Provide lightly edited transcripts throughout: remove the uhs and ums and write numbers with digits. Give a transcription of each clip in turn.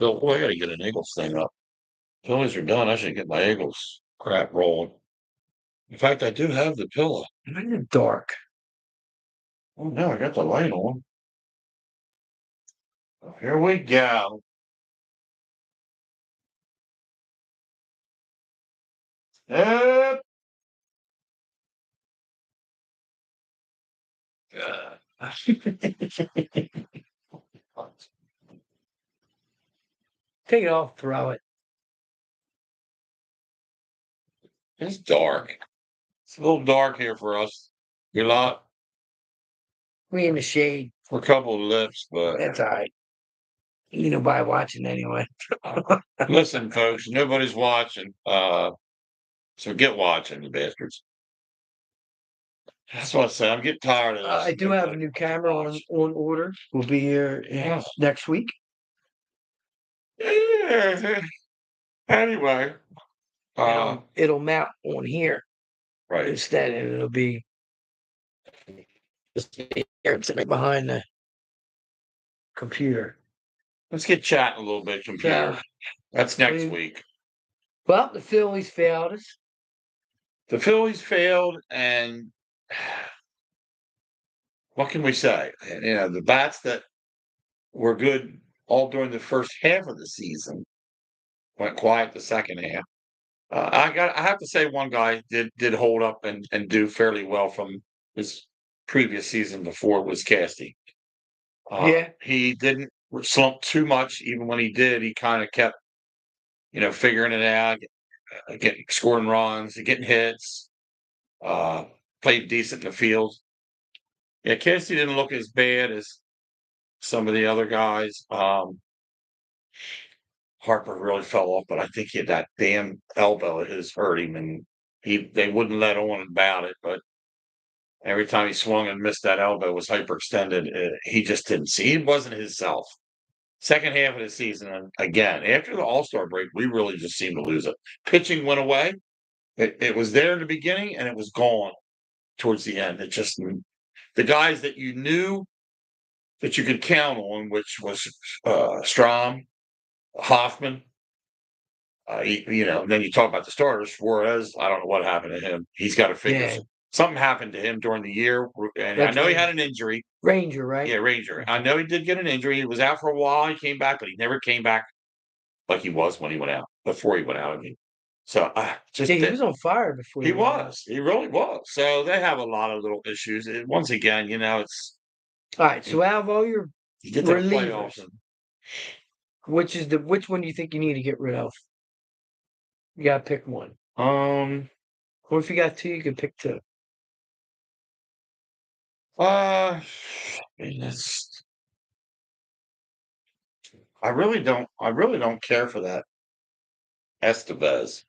Bill, boy, I got to get an Eagles thing up. Phillies are done. I should get my Eagles crap rolling. In fact, I do have the pillow. It's in the dark. Oh, no, I got the light on. Oh, here we go. Yep. Take it off, throw it. It's dark. It's a little dark here for us. You're not. We in the shade. For a couple of lips, but That's all right. You nobody watching anyway. listen, folks, nobody's watching. So get watching, you bastards. That's what I say. I'm getting tired of this. I do have a new camera on order. We'll be here next week. Yeah. Anyway, It'll mount on here right. instead, and it'll be just here sitting behind the computer. Let's get chatting a little bit, computer. That's next week. Well, the Phillies failed us. The Phillies failed, and what can we say? You know, the bats that were good all during the first half of the season went quiet the second half. I have to say one guy did hold up and do fairly well from his previous season before was Casty. He didn't slump too much. Even when he did, he kind of kept, figuring it out, getting scoring runs, getting hits, played decent in the field. Yeah, Casey didn't look as bad as some of the other guys. Harper really fell off, but I think that damn elbow of his hurt him, and they wouldn't let on about it. But every time he swung and missed, that elbow was hyperextended. He just didn't see. It wasn't his self. Second half of the season, and again, after the All-Star break, we really just seemed to lose it. Pitching went away. It was there in the beginning, and it was gone towards the end. It just, the guys that you knew that you could count on, which was Strom, Hoffman. Then you talk about the starters. Suarez, I don't know what happened to him. He's got to figure something happened to him during the year. And I know he had an injury. Ranger, right? Yeah, Ranger. I know he did get an injury. He was out for a while. He came back, but he never came back like he was when he went out, before he went out. I mean, so he was on fire before. He was. He really was. So they have a lot of little issues. Once again, it's all right. So out of all your relievers, which one do you think you need to get rid of? You gotta pick one. Or if you got two, you can pick two. I really don't care for that Estevez,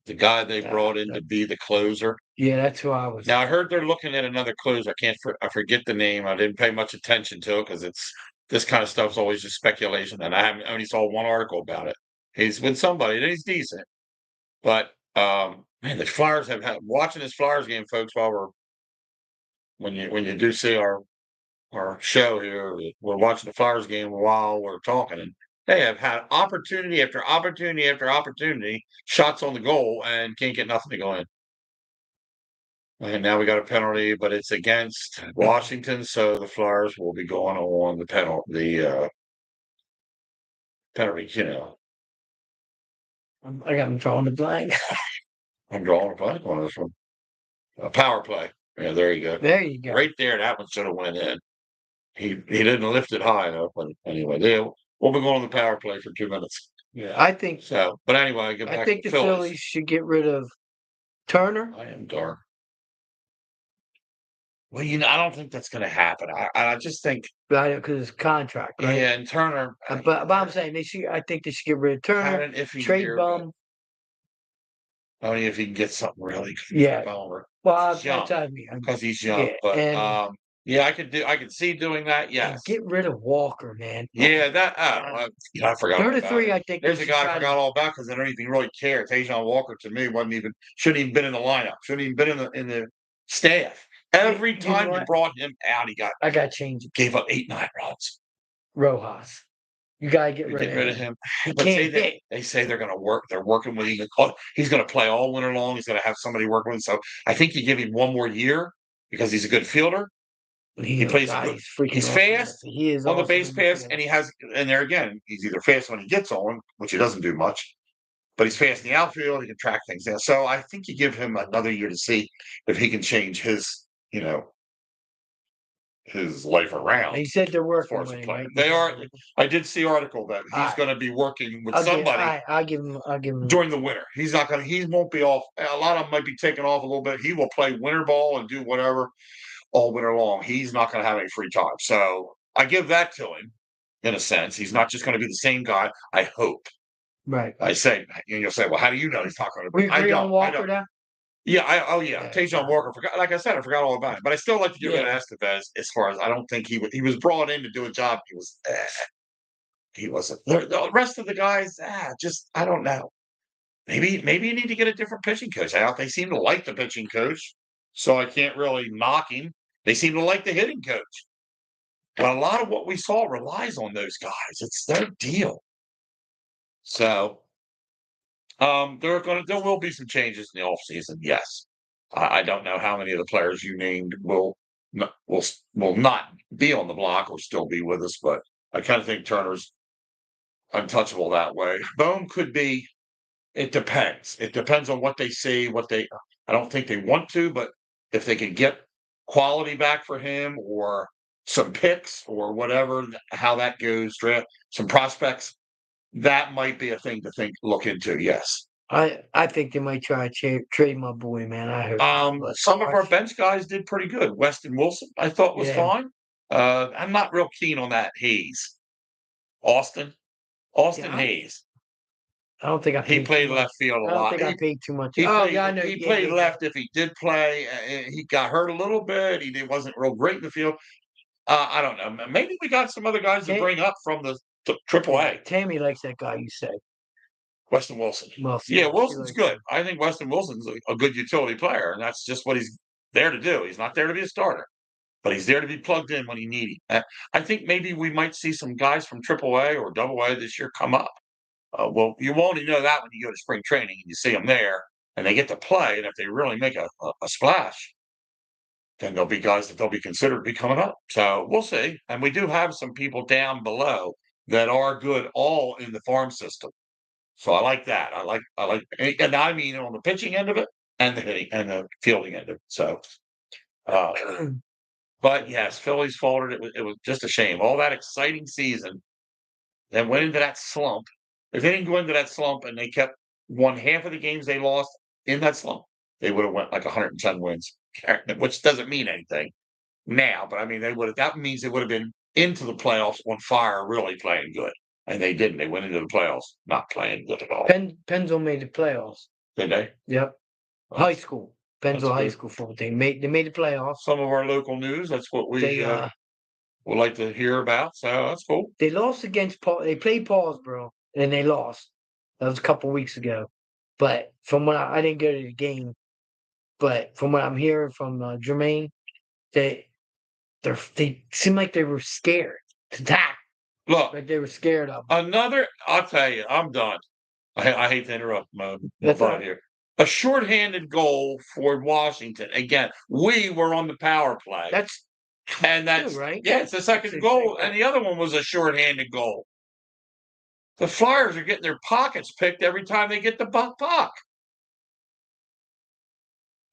the guy they brought in to be the closer. Yeah, that's who I was. Now I heard they're looking at another closer. I forget the name. I didn't pay much attention to it because it's this kind of stuff's always just speculation, and I only saw one article about it. He's with somebody, and he's decent. But man, the Flyers have had watching this Flyers game, folks. When you do see our show here, we're watching the Flyers game while we're talking, and they have had opportunity after opportunity after opportunity, shots on the goal, and can't get nothing to go in. And now we got a penalty, but it's against Washington, so the Flyers will be going on the penalty. I'm drawing a blank. I'm drawing a blank on this one. A power play. Yeah, there you go. There you go. Right there, that one should have went in. He didn't lift it high enough. But anyway, we'll be going on the power play for 2 minutes. Yeah, I think so. But anyway, I think the Phillies should get rid of Turner. I am dark. Well, I don't think that's going to happen. I just think because it's contract, right? Yeah, and Turner. But I'm saying I think they should get rid of Turner. Trade Bum. Only if he can get something really. Well, that's what I mean. Because he's young. Yeah, but I could see doing that. Yes. Get rid of Walker, man. Yeah, I forgot. They're the three. I think there's a guy I forgot all about because I don't even really care. Tajon Walker to me shouldn't even been in the lineup. Shouldn't even been in the staff. Every time you brought him out, I got changed. Gave up 8-9 runs. Rojas. You gotta get Get rid of him. He But can't hit. they say they're going to work. They're working with him. He's going to play all winter long. He's going to have somebody working with him. So I think you give him one more year because he's a good fielder. He plays God, good. he's freaking He's awesome. fast He is on the awesome base in the pass, field. and he has. And there again, he's either fast when he gets on, which he doesn't do much, but he's fast in the outfield. He can track things down. So I think you give him another year to see if he can change his, his life around. He said they're As working far as a with him, player, right? they are. I did see article that he's Alright. going to be working with I'll somebody give him. during the winter. He's not going to. He won't be off. A lot of them might be taking off a little bit. He will play winter ball and do whatever all winter long. He's not going to have any free time. So I give that to him in a sense. He's not just going to be the same guy. I hope. Right. I say, and you'll say, well, how do you know he's not going to We be? agree on Walker now? Yeah. Oh, yeah. Tajon Walker. Like I said, I forgot all about it. But I still like to give it to Estevez as far as I don't think he was brought in to do a job. He wasn't. The rest of the guys, just I don't know. Maybe you need to get a different pitching coach out. They seem to like the pitching coach, so I can't really knock him. They seem to like the hitting coach. But a lot of what we saw relies on those guys. It's their deal. So there will be some changes in the offseason, yes. I don't know how many of the players you named will not be on the block or still be with us, but I kind of think Turner's untouchable that way. Bohm could be. It depends. It depends on what they see, I don't think they want to, but if they can get quality back for him or some picks or whatever, how that goes, draft some prospects, that might be a thing to look into. Yes. I think they might try to trade my boy, man. I heard. Some of our bench guys did pretty good. Weston Wilson, I thought was fine. I'm not real keen on that Hayes. Austin Hayes. I don't think he played left field a lot. I don't think I paid too much. He played, I know. He played left if he did play. He got hurt a little bit. He wasn't real great in the field. I don't know. Maybe we got some other guys to bring up from the AAA. Tammy likes that guy, you say. Weston Wilson. Yeah, Wilson's good. I think Weston Wilson's a good utility player, and that's just what he's there to do. He's not there to be a starter, but he's there to be plugged in when you need him. I think maybe we might see some guys from AAA or AA this year come up. Well, you only know that when you go to spring training and you see them there and they get to play. And if they really make a splash, then there'll be guys that they'll be considered to be coming up. So we'll see. And we do have some people down below that are good all in the farm system. So I like that. I like, and I mean on the pitching end of it and the hitting and the fielding end of it. So, but yes, Phillies faltered. It was just a shame. All that exciting season, then went into that slump. If they didn't go into that slump and they kept won half of the games they lost in that slump, they would have went like 110 wins, which doesn't mean anything now. But I mean, that means they would have been into the playoffs on fire, really playing good, and they didn't. They went into the playoffs not playing good at all. Penzo made the playoffs. Did they? Yep. High school. Penzo High School football team. They made the playoffs. Some of our local news. That's what we would like to hear about. So that's cool. They lost against Paul. They played Paulsboro and they lost. That was a couple weeks ago. But from what I didn't go to the game, but from what I'm hearing from Jermaine, they seem like they were scared to tackle. Look, like they were scared of I'll tell you, I'm done. I hate to interrupt my thought here. A shorthanded goal for Washington. Again, we were on the power play. That's right. Yeah, it's the second goal, and the other one was a shorthanded goal. The Flyers are getting their pockets picked every time they get the puck.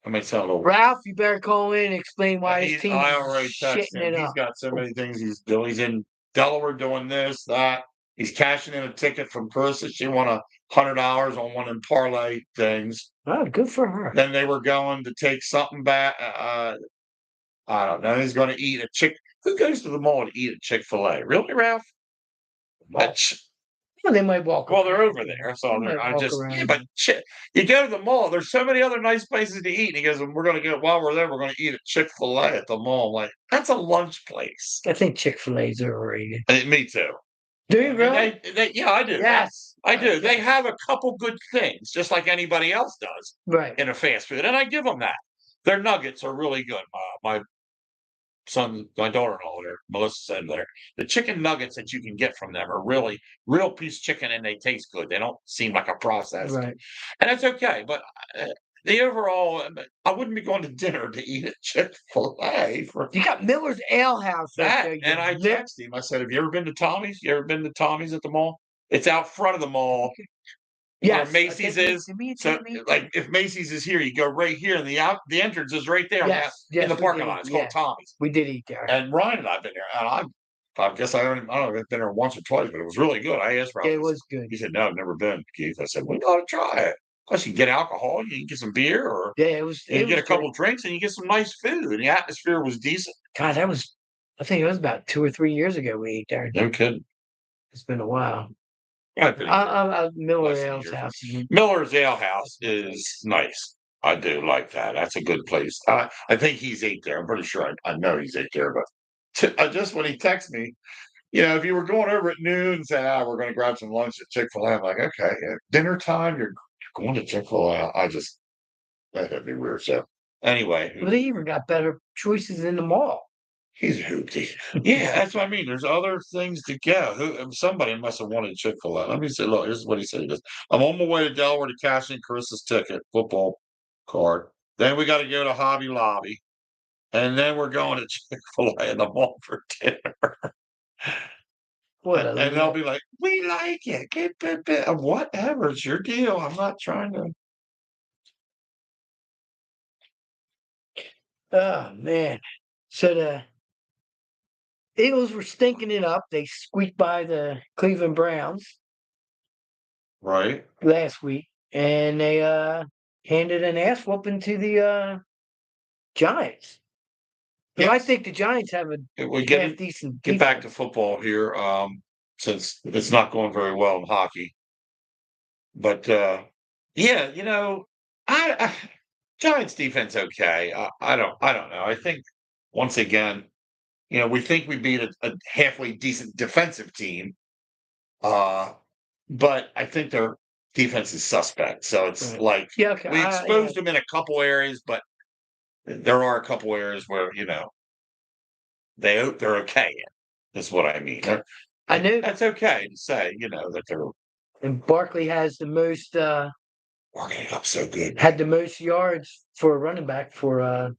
I may sound a little. Ralph, you better call in and explain why his team I already texted him. He's got so many things he's doing. He's in Delaware doing this, that. He's cashing in a ticket from Persis. She won $100 on one of them parlay things. Oh, good for her. Then they were going to take something back. I don't know. He's going to eat a chick. Who goes to the mall to eat a Chick-fil-A? Really, Ralph? Well, they might walk. Well, they're over there, so but you go to the mall. There's so many other nice places to eat. And he goes, "We're going to get while we're there. We're going to eat at Chick-fil-A at the mall." I'm like, that's a lunch place. I think Chick-fil-A is overrated. Me too. Do you really? Yeah, I do. Yes, I do. They have a couple good things, just like anybody else does, right? In a fast food, and I give them that. Their nuggets are really good. My my daughter-in-law there, Melissa said there, the chicken nuggets that you can get from them are really real piece chicken and they taste good. They don't seem like a processed, Right. and that's okay. But the overall, I wouldn't be going to dinner to eat at Chick-fil-A for You got Miller's Ale House right that. there. You And I live. texted him. I said, "Have you ever been to Tommy's? You ever been to Tommy's at the mall? It's out front of the mall where Yes. Macy's Take me. is. To me. So, Take me. like, if Macy's is here, you go right here, and the entrance is right there Yes. in the Yes. We parking did lot. eat. It's called Yeah. Tommy's." We did eat there. And Ryan and I've been there, and I guess I don't know if I've been there once or twice, but it was really good. I asked Yeah, Ralph. it was good. He said, "No, I've never been, Keith." I said, "We ought to try it. Plus, you can get alcohol, you can get some beer, or Yeah, it was. you It can get was a couple good. drinks, and you get some nice food. And the atmosphere was decent." God, that was. I think it was about 2 or 3 years ago we ate there. No kidding. It's been a while. I've been here Miller less than a Ale's year. house. Miller's Ale House is nice. I do like that. That's a good place. I think he's ate there. I'm pretty sure I know he's ate there. But just when he texted me, if you were going over at noon and said, we're going to grab some lunch at Chick-fil-A, I'm like, okay, dinner time, you're going to Chick-fil-A. That'd be weird. So anyway, Well, they even got better choices in the mall. he's a hoopty. Yeah, that's what I mean. There's other things to go. Somebody must have wanted Chick-fil-A. Let me say, look, here's what he said. He goes, "I'm on my way to Delaware to cash in Chris's ticket, football card. Then we got to go to Hobby Lobby. And then we're going to Chick-fil-A in the mall for dinner." What a And they'll be like, "We like it. Whatever. It's your deal. I'm not trying to." oh man. So the Eagles were stinking it up. They squeaked by the Cleveland Browns Right. last week, and they handed an ass whooping to the Giants. But I Yes. think the Giants have We a half decent get back to defense. football here, since it's not going very well in hockey. But yeah, I Giants defense okay. I don't know. I think once again, we think we beat a halfway decent defensive team. Uh, but I think their defense is suspect. So it's Right. like Yeah, okay. we Yeah. exposed them in a couple areas, but there are a couple areas where, they're okay in, is what I mean. I know. That's okay to say, that they're And Barkley has the most working up so good. had the most yards for a running back for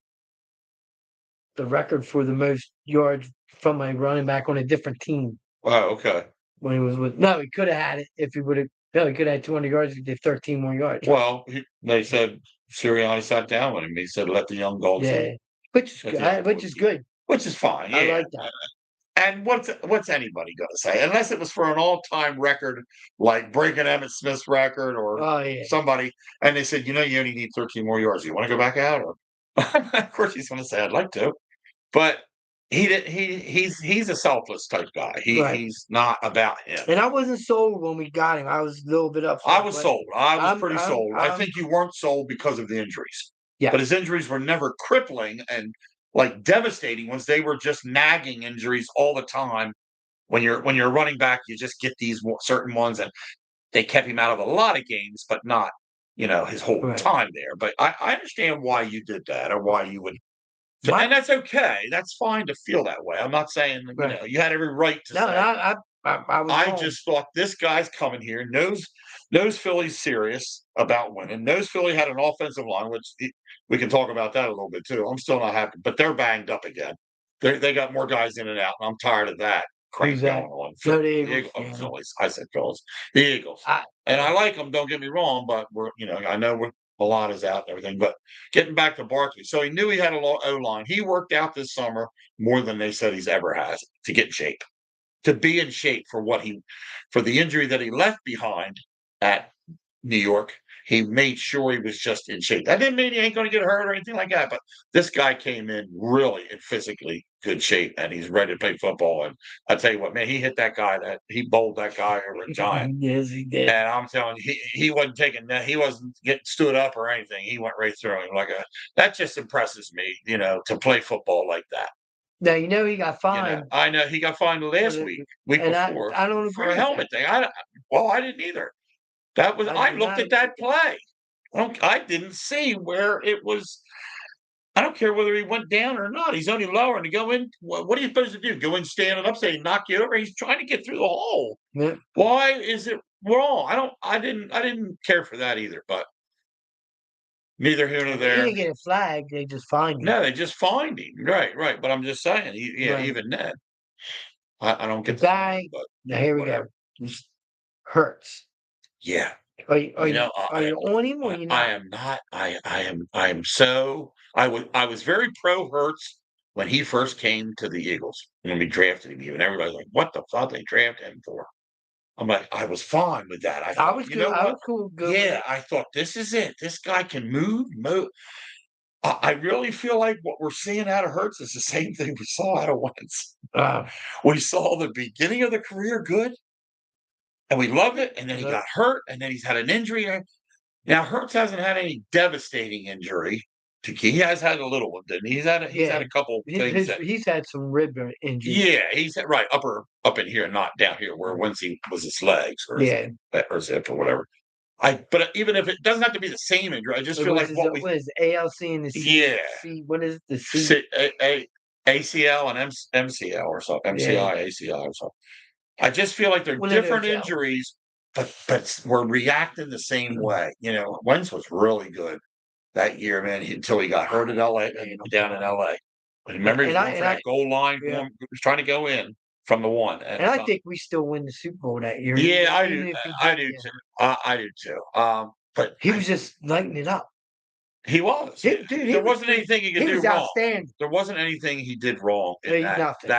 the record for the most yards from a running back on a different team Wow, okay. when he was with. No, he could have had it if he would have. No, he could have had 200 yards. He did 13 more yards. Well, they said Sirianni sat down with him. He said, "Let the young dogs Yeah, eat." which is Let the good. young Which dogs is eat. good. Which is fine, I yeah. like that. And what's anybody gonna say? Unless it was for an all-time record, like breaking Emmitt Smith's record or Oh yeah, somebody, and they said, "You only need 13 more yards. You wanna go back out?" Or of course he's gonna say, "I'd like to." But he's a selfless type guy. right. He's not about him. And I wasn't sold when we got him. I was a little bit I upset, was but sold. I was I'm pretty I'm sold. I I'm think you weren't sold because of the injuries. But his yes. injuries were never crippling and, like, devastating ones. They were just nagging injuries all the time. When you're running back, you just get these certain ones, and they kept him out of a lot of games, but not, his whole Right. time there. But I understand why you did that or why you would, My and that's okay. That's fine to feel that way. I'm not saying, right. you had every right to No, say, I was I wrong. just thought this guy's coming here, knows Philly's serious about winning, knows Philly had an offensive line, which we can talk about that a little bit too. I'm still not happy, but they're banged up again. They got more guys in and out, and I'm tired of that Who's crap going that? on. No, the Eagles. Yeah. Phillies. I said Phillies. The Eagles. And I Yeah. like them, don't get me wrong, but I know Milan is out and everything. But getting back to Barkley, so he knew he had a low O line. He worked out this summer more than they said he's ever has to get in shape, to be in shape for the injury that he left behind at New York. He made sure he was just in shape. That didn't mean he ain't going to get hurt or anything like that. But this guy came in really in physically good shape, and he's ready to play football. And I tell you what, man, he bowled that guy over a giant. Yes, he did. And I'm telling you, he wasn't taking that. He wasn't getting stood up or anything. He went right through him that just impresses me, to play football like that. Now he got fined, I know he got fined last week and before I don't for agree a with that. helmet thing. I didn't either. I I did looked not at agree that with that. play. I didn't see where it was. I don't care whether he went down or not. He's only lower, and to go in, what are you supposed to do? Go in standing up, say knock you over? He's trying to get through the hole. Yeah. Why is it wrong? I didn't care for that either, but neither here nor He there. didn't get a flag. They just fined him. No, they just fined him. Right. But I'm just saying, Right. even then, I don't The get the guy. fine, but Now here we whatever. go. Hurts. Yeah. Are you I on him or you I not? am not. I am so. I was very pro Hurts when he first came to the Eagles when we drafted him. Even everybody's like, "What the fuck they drafted him for?" I'm like, I was fine with that. I I thought, was you good. know I what? was cool. Good with Yeah, it. I thought this is it. This guy can move. I really feel like what we're seeing out of Hurts is the same thing we saw out of Wentz. Uh, We saw the beginning of the career good, and we loved it, and then he uh, got hurt, and then he's had an injury. Now Hurts hasn't had any devastating injury. He has had a little one, didn't he? He's had yeah. a couple things that. He's had some rib injuries. Yeah, he's had, right up in here, not down here where once he was his legs Yeah. or his hip or whatever. But even if it doesn't have to be the same injury, I just It feel was like his, what we what is it, ALC and the yeah what is it, the C? ACL and MCL or something, Yeah. MCI, ACL or something. I just feel like they're One of different those injuries, but we're reacting the same way. Wentz was really good that year, man, until he got hurt in LA down in LA. But remember, he was going for that goal line, yeah. he was trying to go in from the one. And I think we still win the Super Bowl that year. Yeah, I even do. if he I did, do yeah. too. I do too. But He was just lighting it up. he was. Dude, There wasn't anything he could he do was wrong. outstanding. There wasn't anything he did wrong in Nothing.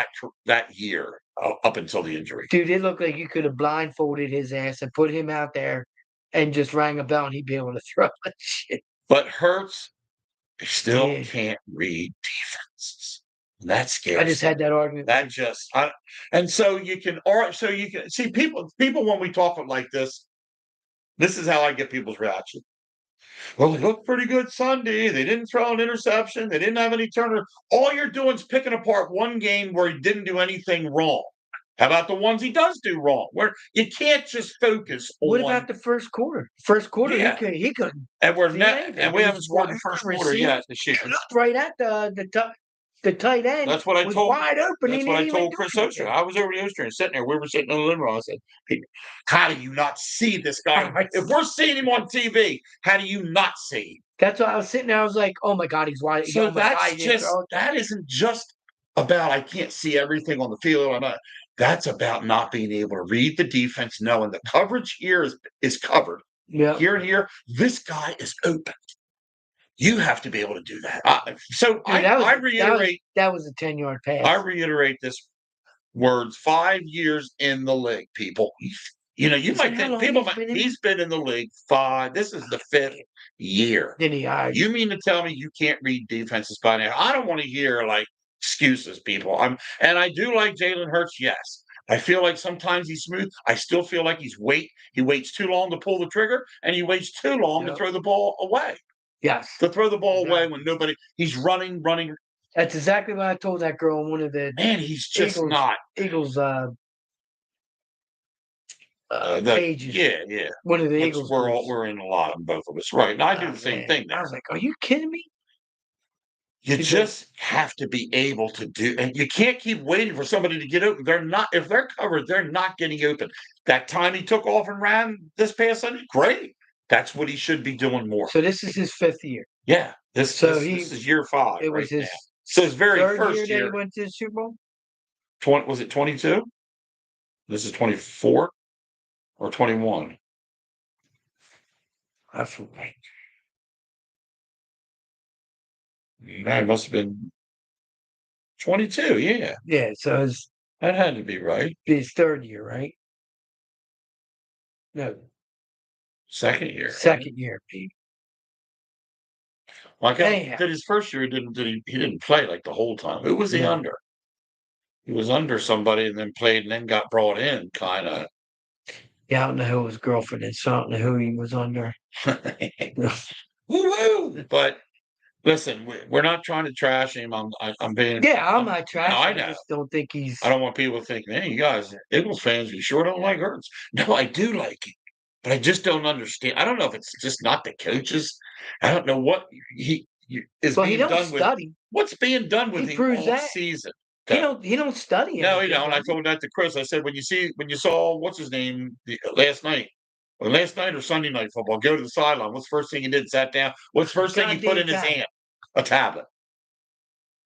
that year up until the injury. Dude, it looked like you could have blindfolded his ass and put him out there and just rang a bell and he'd be able to throw that shit. But Hurts still can't read defenses. And that scares I just had that argument. And so you can see people when we talk like this is how I get people's reaction. Well, they looked pretty good Sunday. They didn't throw an interception. They didn't have any turnover. All you're doing is picking apart one game where he didn't do anything wrong. How about the ones he does do wrong? Where you can't just focus on. What about the first quarter? First quarter, Yeah. he couldn't. And we haven't scored the first quarter yet this year. He looked right at the tight end. That's what I was told. wide open. That's what I told Chris Oster. I was over the Oster and sitting there. We were sitting in the living room. I said, "Hey, how do you not see this guy? If we're seeing him on TV, how do you not see him?" That's why I was sitting there. I was like, "Oh my god, he's wide." So that isn't just about I can't see everything on the field. That's about not being able to read the defense, knowing the coverage here is covered. Yeah. Here and here, this guy is open. You have to be able to do that. I reiterate that was a 10-yard pass. I reiterate this words 5 years in the league, people. You might think he's been in the league 5. This is the 5th year. You mean to tell me you can't read defenses by now? I don't want to hear excuses, people. And I do like Jalen Hurts, yes. I feel like sometimes he's smooth. I still feel like he waits too long to pull the trigger, and he waits too long to throw the ball away. Yes. To throw the ball away when he's running. That's exactly what I told that girl on one of the he's just Eagles pages. Yeah. One of the Eagles. We're in a lot of both of us, right? And I do the same thing. I was like, "Are you kidding me?" You just have to be able to do, and you can't keep waiting for somebody to get open. If they're covered, they're not getting open. That time he took off and ran this past Sunday, great. That's what he should be doing more. So this is his 5th year. Yeah, this is year 5. It was his his very first year that he went to the Super Bowl. Was it 22? This is 24 or 21. I forget. That must have been 22. Yeah. Yeah. So that had to be right. His 3rd year, right? No. Second year. Second year, Pete. Did his first year? He didn't play the whole time. Who was he under? He was under somebody and then played and then got brought in, kind of. Yeah, I don't know who his girlfriend is, so I don't know who he was under. Woo-hoo! But listen, we're not trying to trash him. I'm being. Yeah, I'm not trashing. I know. I just don't think he's. I don't want people to think, man, you guys, Eagles fans, you sure don't like Hurts. No, I do like him. But I just don't understand. I don't know if it's just not the coaches. I don't know what is Well, he being don't done with. study. What's being done with He him proves all that. season? He don't study No, he anything, don't. I does he? told that to Chris. I said when you saw what's his name last night, or last night or Sunday night football, go to the sideline. What's the first thing he did? Sat down. What's the first thing he put Goddamn in his tablet. hand? A tablet,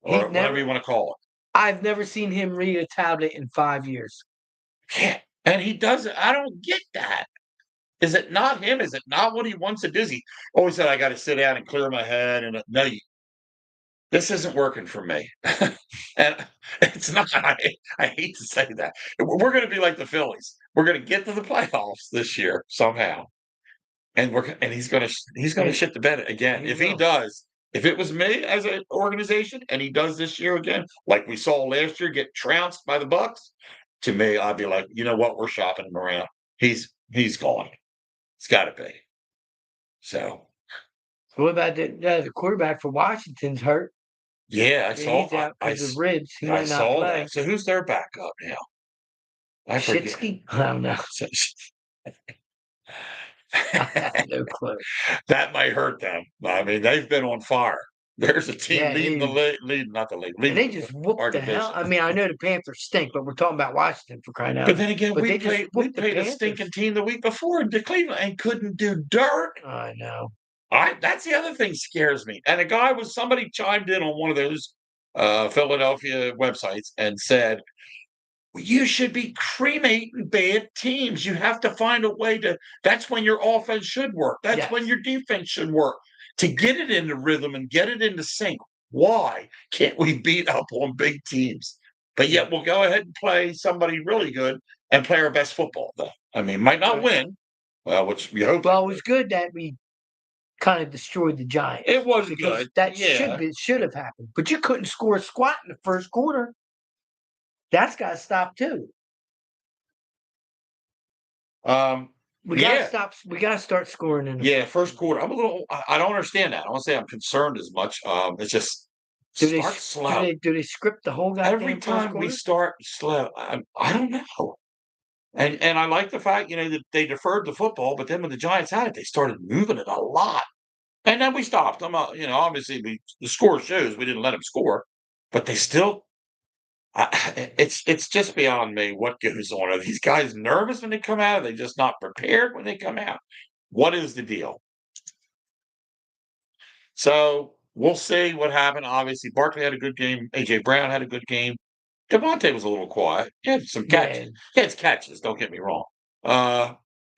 He or whatever you never. want to call I've never seen him read a tablet in 5 years. it. Yeah, and he does it. I don't get that. Is it not him? Is it not what he wants to do? He always said, "I got to sit down and clear my head." And no, this isn't working for me. And it's not. I hate to say that. We're going to be like the Phillies. We're going to get to the playoffs this year somehow, and he's going to Hey, shit the bed again. he If he will. does, if it was me as an organization and he does this year again, like we saw last year, get trounced by the Bucks, to me, I'd be like, you know what? We're shopping him around. He's gone. It's got to be. So So what about the quarterback for Washington's hurt? yeah, Yeah, he's out because of ribs. He I might not saw play. that. So who's their backup now? I forget. Shitsky? I don't know. I have no clue. That might hurt them. I mean, they've been on fire. There's a team Yeah, leading the they league, leading not the league, and leading they just whooped our the hell. division. I mean, I know the Panthers stink, but we're talking about Washington for crying out But loud. then again, But they just we whooped the played a Panthers. stinking team the week before in Cleveland and couldn't do dirt. I know. That's the other thing scares me. And somebody chimed in on one of those Philadelphia websites and said, you should be cremating bad teams. You have to find a way that's when your offense should work. That's when Yes. your defense should work to get it into rhythm and get it into sync. Why can't we beat up on big teams? But yet we'll go ahead and play somebody really good and play our best football, though. I mean, might not win, which we hope. Well, it was good that we kind of destroyed the Giants. It was because good. that Yeah. should have happened. But you couldn't score a squat in the first quarter. That's got to stop too. We got to stop. We got to start scoring in the first quarter. I don't understand that. I want to say I'm concerned as much. It's just start slow. Do they script the whole goddamn Every first time we quarter? start slow, I don't know. And I like the fact, that they deferred the football, but then when the Giants had it, they started moving it a lot. And then we stopped. Obviously the score shows we didn't let them score, but they still. It's just beyond me what goes on. Are these guys nervous when they come out? Are they just not prepared when they come out? What is the deal? So we'll see what happened. Obviously, Barkley had a good game. AJ Brown had a good game. Devontae was a little quiet. He had some catches. He had catches. Don't get me wrong.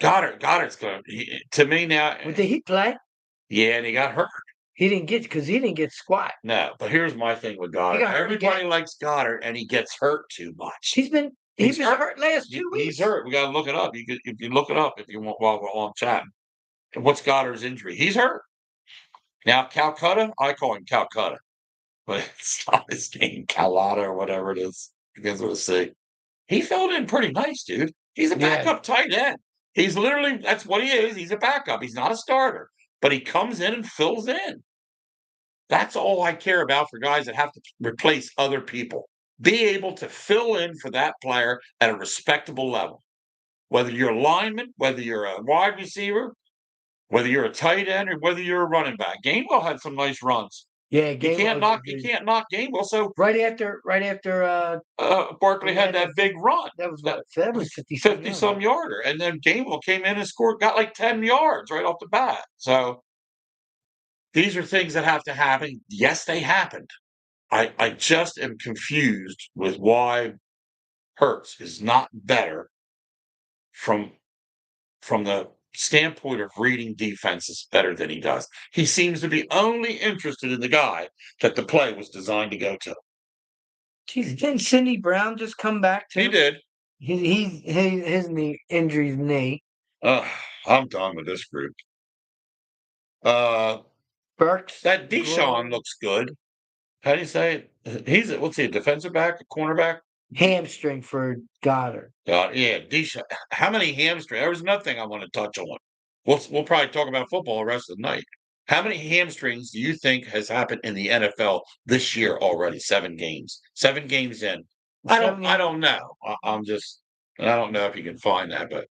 Goddard's going to me now. Well, did he play? Yeah, and he got hurt. He didn't get squat. No, but here's my thing with Goddard. Everybody likes Goddard, and he gets hurt too much. He's been hurt last 2 weeks. He's hurt. We got to look it up. If you look it up, if you want, while we're on chatting. What's Goddard's injury? He's hurt. Now Calcutta, I call him Calcutta, but it's not his name, Calata or whatever it is. Begins with a C. He filled in pretty nice, dude. He's a backup tight end. He's literally that's what he is. He's a backup. He's not a starter, but he comes in and fills in. That's all I care about for guys that have to replace other people. Be able to fill in for that player at a respectable level. Whether you're a lineman, whether you're a wide receiver, whether you're a tight end, or whether you're a running back. Gainwell had some nice runs. Yeah, you can't knock Gainwell. So right after Barkley had that big run. That was 50 some yarder. And then Gainwell came in and got like 10 yards right off the bat. So these are things that have to happen. Yes, they happened. I just am confused with why Hurts is not better from the standpoint of reading defenses better than he does. He seems to be only interested in the guy that the play was designed to go to. Jeez, didn't Sidney Brown just come back too? He did. His injury's knee. I'm done with this group. Burks. That Deshaun looks good. How do you say it? He's a defensive back, a cornerback? Hamstring for Goddard. Yeah, Deshaun. How many hamstrings? There was nothing I want to touch on. We'll probably talk about football the rest of the night. How many hamstrings do you think has happened in the NFL this year already? 7 games. 7 games in. I don't know. I don't know if you can find that, but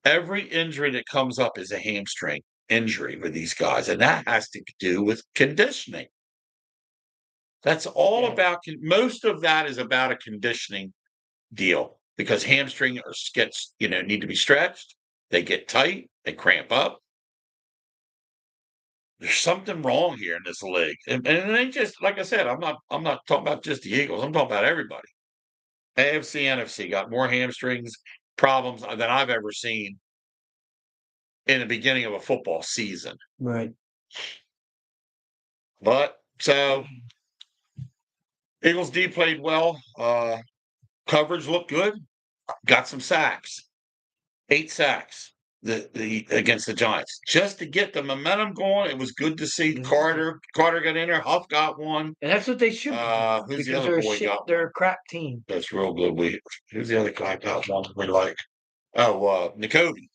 every injury that comes up is a hamstring. injury with these guys, and that has to do with conditioning. That's all about most of that is about a conditioning deal because hamstring or gets, need to be stretched. They get tight, they cramp up. There's something wrong here in this league. And it ain't just like I said, I'm not talking about just the Eagles. I'm talking about everybody. AFC, NFC got more hamstrings problems than I've ever seen in the beginning of a football season. Right. But so Eagles D played well. Coverage looked good. Got some sacks. 8 sacks against the Giants. Just to get the momentum going, it was good to see Carter. Carter got in there. Huff got one. And that's what they should be. Who's the other boy got? They're a crap team. That's real good. Who's the other guy got one we like? Oh, N'Kobe.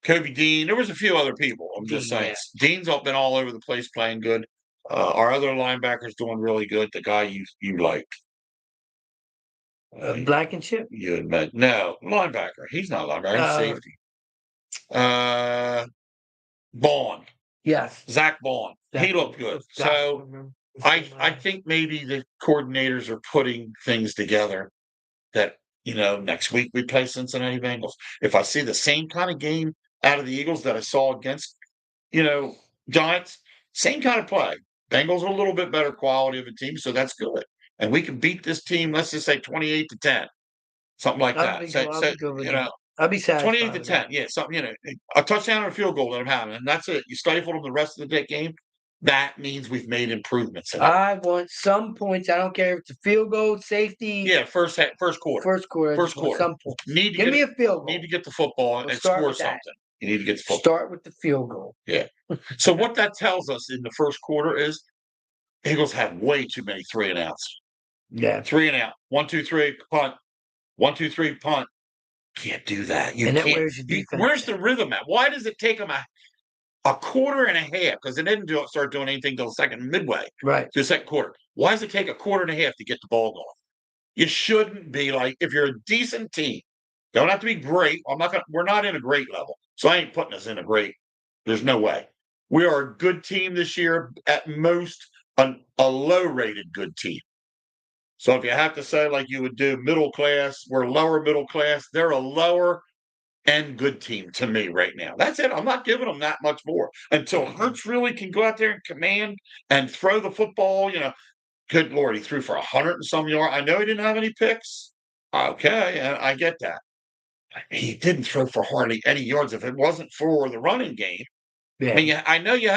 Kobe Dean. There was a few other people. I'm just saying. Yeah. Dean's been all over the place playing good. Our other linebacker's doing really good. The guy you liked. Blankenship? You admit. No, linebacker. He's not a linebacker. He's safety. Bond. Yes. Zach Bond. He looked good. So I think maybe the coordinators are putting things together that, next week we play Cincinnati Bengals. If I see the same kind of game out of the Eagles that I saw against, Giants, same kind of play. Bengals are a little bit better quality of a team, so that's good. And we can beat this team, let's just say 28-10, something like that. I'll be satisfied. 28-10, yeah, something, a touchdown or a field goal that I'm having, and that's it. You stifle them the rest of the game. That means we've made improvements. I want some points. I don't care if it's a field goal, safety. Yeah, first quarter. First quarter. Some points. Give me a field goal. Need to get the football and score something. You need to get the football. Start with the field goal. Yeah. So what that tells us in the first quarter is Eagles have way too many 3-and-outs. Yeah. 3 and out. 1, 2, 3, punt. 1, 2, 3, punt. Can't do that. Where's the rhythm at? Why does it take them a quarter and a half? Because they didn't start doing anything until the second midway. Right. To the second quarter. Why does it take a quarter and a half to get the ball going? You shouldn't be like, if you're a decent team, don't have to be great. We're not in a great level. So I ain't putting us in a great. There's no way. We are a good team this year, at most a low-rated good team. So if you have to say like you would do middle class, we're lower middle class. They're a lower end good team to me right now. That's it. I'm not giving them that much more until Hurts really can go out there and command and throw the football. Good Lord, he threw for 100 and some yards. I know he didn't have any picks. Okay, and I get that. He didn't throw for hardly any yards if it wasn't for the running game. Yeah. I mean, I know you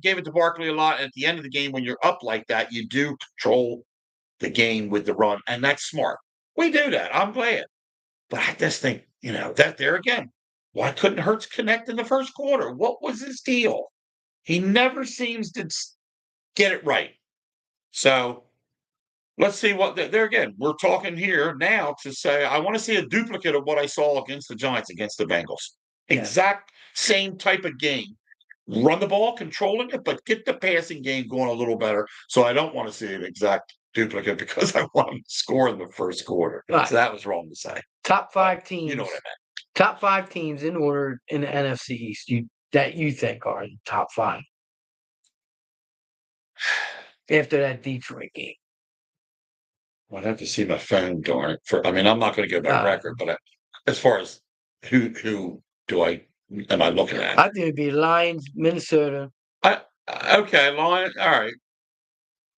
gave it to Barkley a lot. At the end of the game, when you're up like that, you do control the game with the run, and that's smart. We do that. I'm glad. But I just think, that there again, why couldn't Hurts connect in the first quarter? What was his deal? He never seems to get it right. So let's see what there again. We're talking here now to say I want to see a duplicate of what I saw against the Giants, against the Bengals. Yeah. Exact same type of game. Run the ball, controlling it, but get the passing game going a little better. So I don't want to see an exact duplicate because I want them to score in the first quarter. Right. So that was wrong to say. Top 5 teams. You know what I meant. Top 5 teams in order in the NFC East that you think are in the top 5 after that Detroit game. I'd have to see my phone darn it. I'm not going to go by record, but as far as who am I looking at? I think it'd be Lions, Minnesota. Okay, Lions. All right.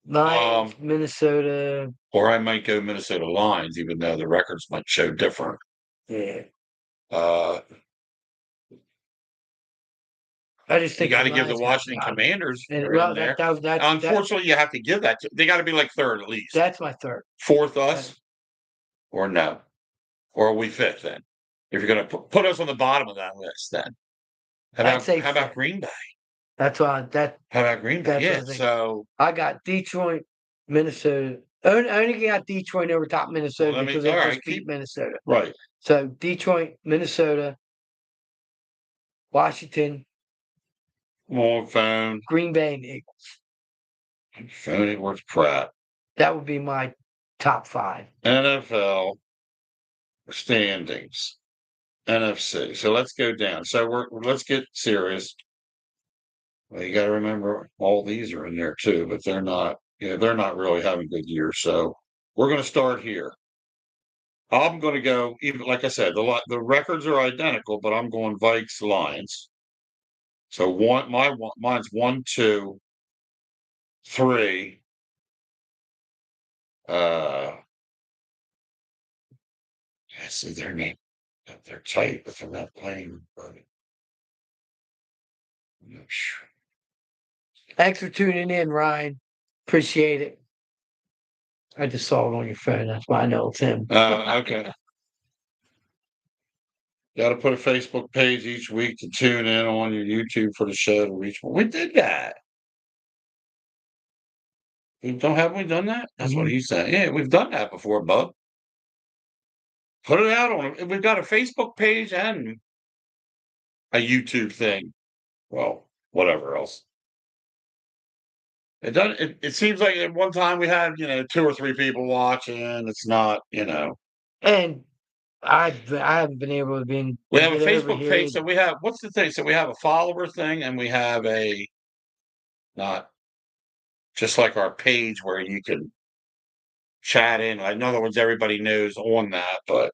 Lions, Minnesota. Or I might go Minnesota Lions, even though the records might show different. Yeah. I just think you got to give the Washington Commanders. Unfortunately, you have to give that. They got to be like third at least. That's my third. Fourth, us, or no, or are we fifth then? If you're going to put us on the bottom of that list, then how about Green Bay? That's why How about Green Bay? Yeah. So I got Detroit, Minnesota. I only got Detroit over top Minnesota because they just beat Minnesota. Right. So Detroit, Minnesota, Washington. Phone. Green Bay and Eagles. Phone ain't worth crap. That would be my top 5. NFL standings. NFC. So let's go down. So let's get serious. Well, you got to remember all these are in there too, but they're not. Yeah, they're not really having good years. So we're going to start here. I'm going to go even like I said, the records are identical, but I'm going Vikes Lions. So mine's 1, 2, 3. See their name. They're tight, but they're not playing. But I'm not sure. Thanks for tuning in, Ryan. Appreciate it. I just saw it on your phone. That's why I know it's him. Okay. Got to put a Facebook page each week to tune in on your YouTube for the show to reach. We did that. Haven't we done that? That's what he said. Yeah, we've done that before, Bub. Put it out on it. We've got a Facebook page and a YouTube thing. Well, whatever else. It doesn't. It seems like at one time we had 2 or 3 people watching. It's not. And I haven't been able to be. We have a Facebook page. So we have. What's the thing? So we have a follower thing, and we have a not just like our page where you can chat in. In other words, everybody knows on that. But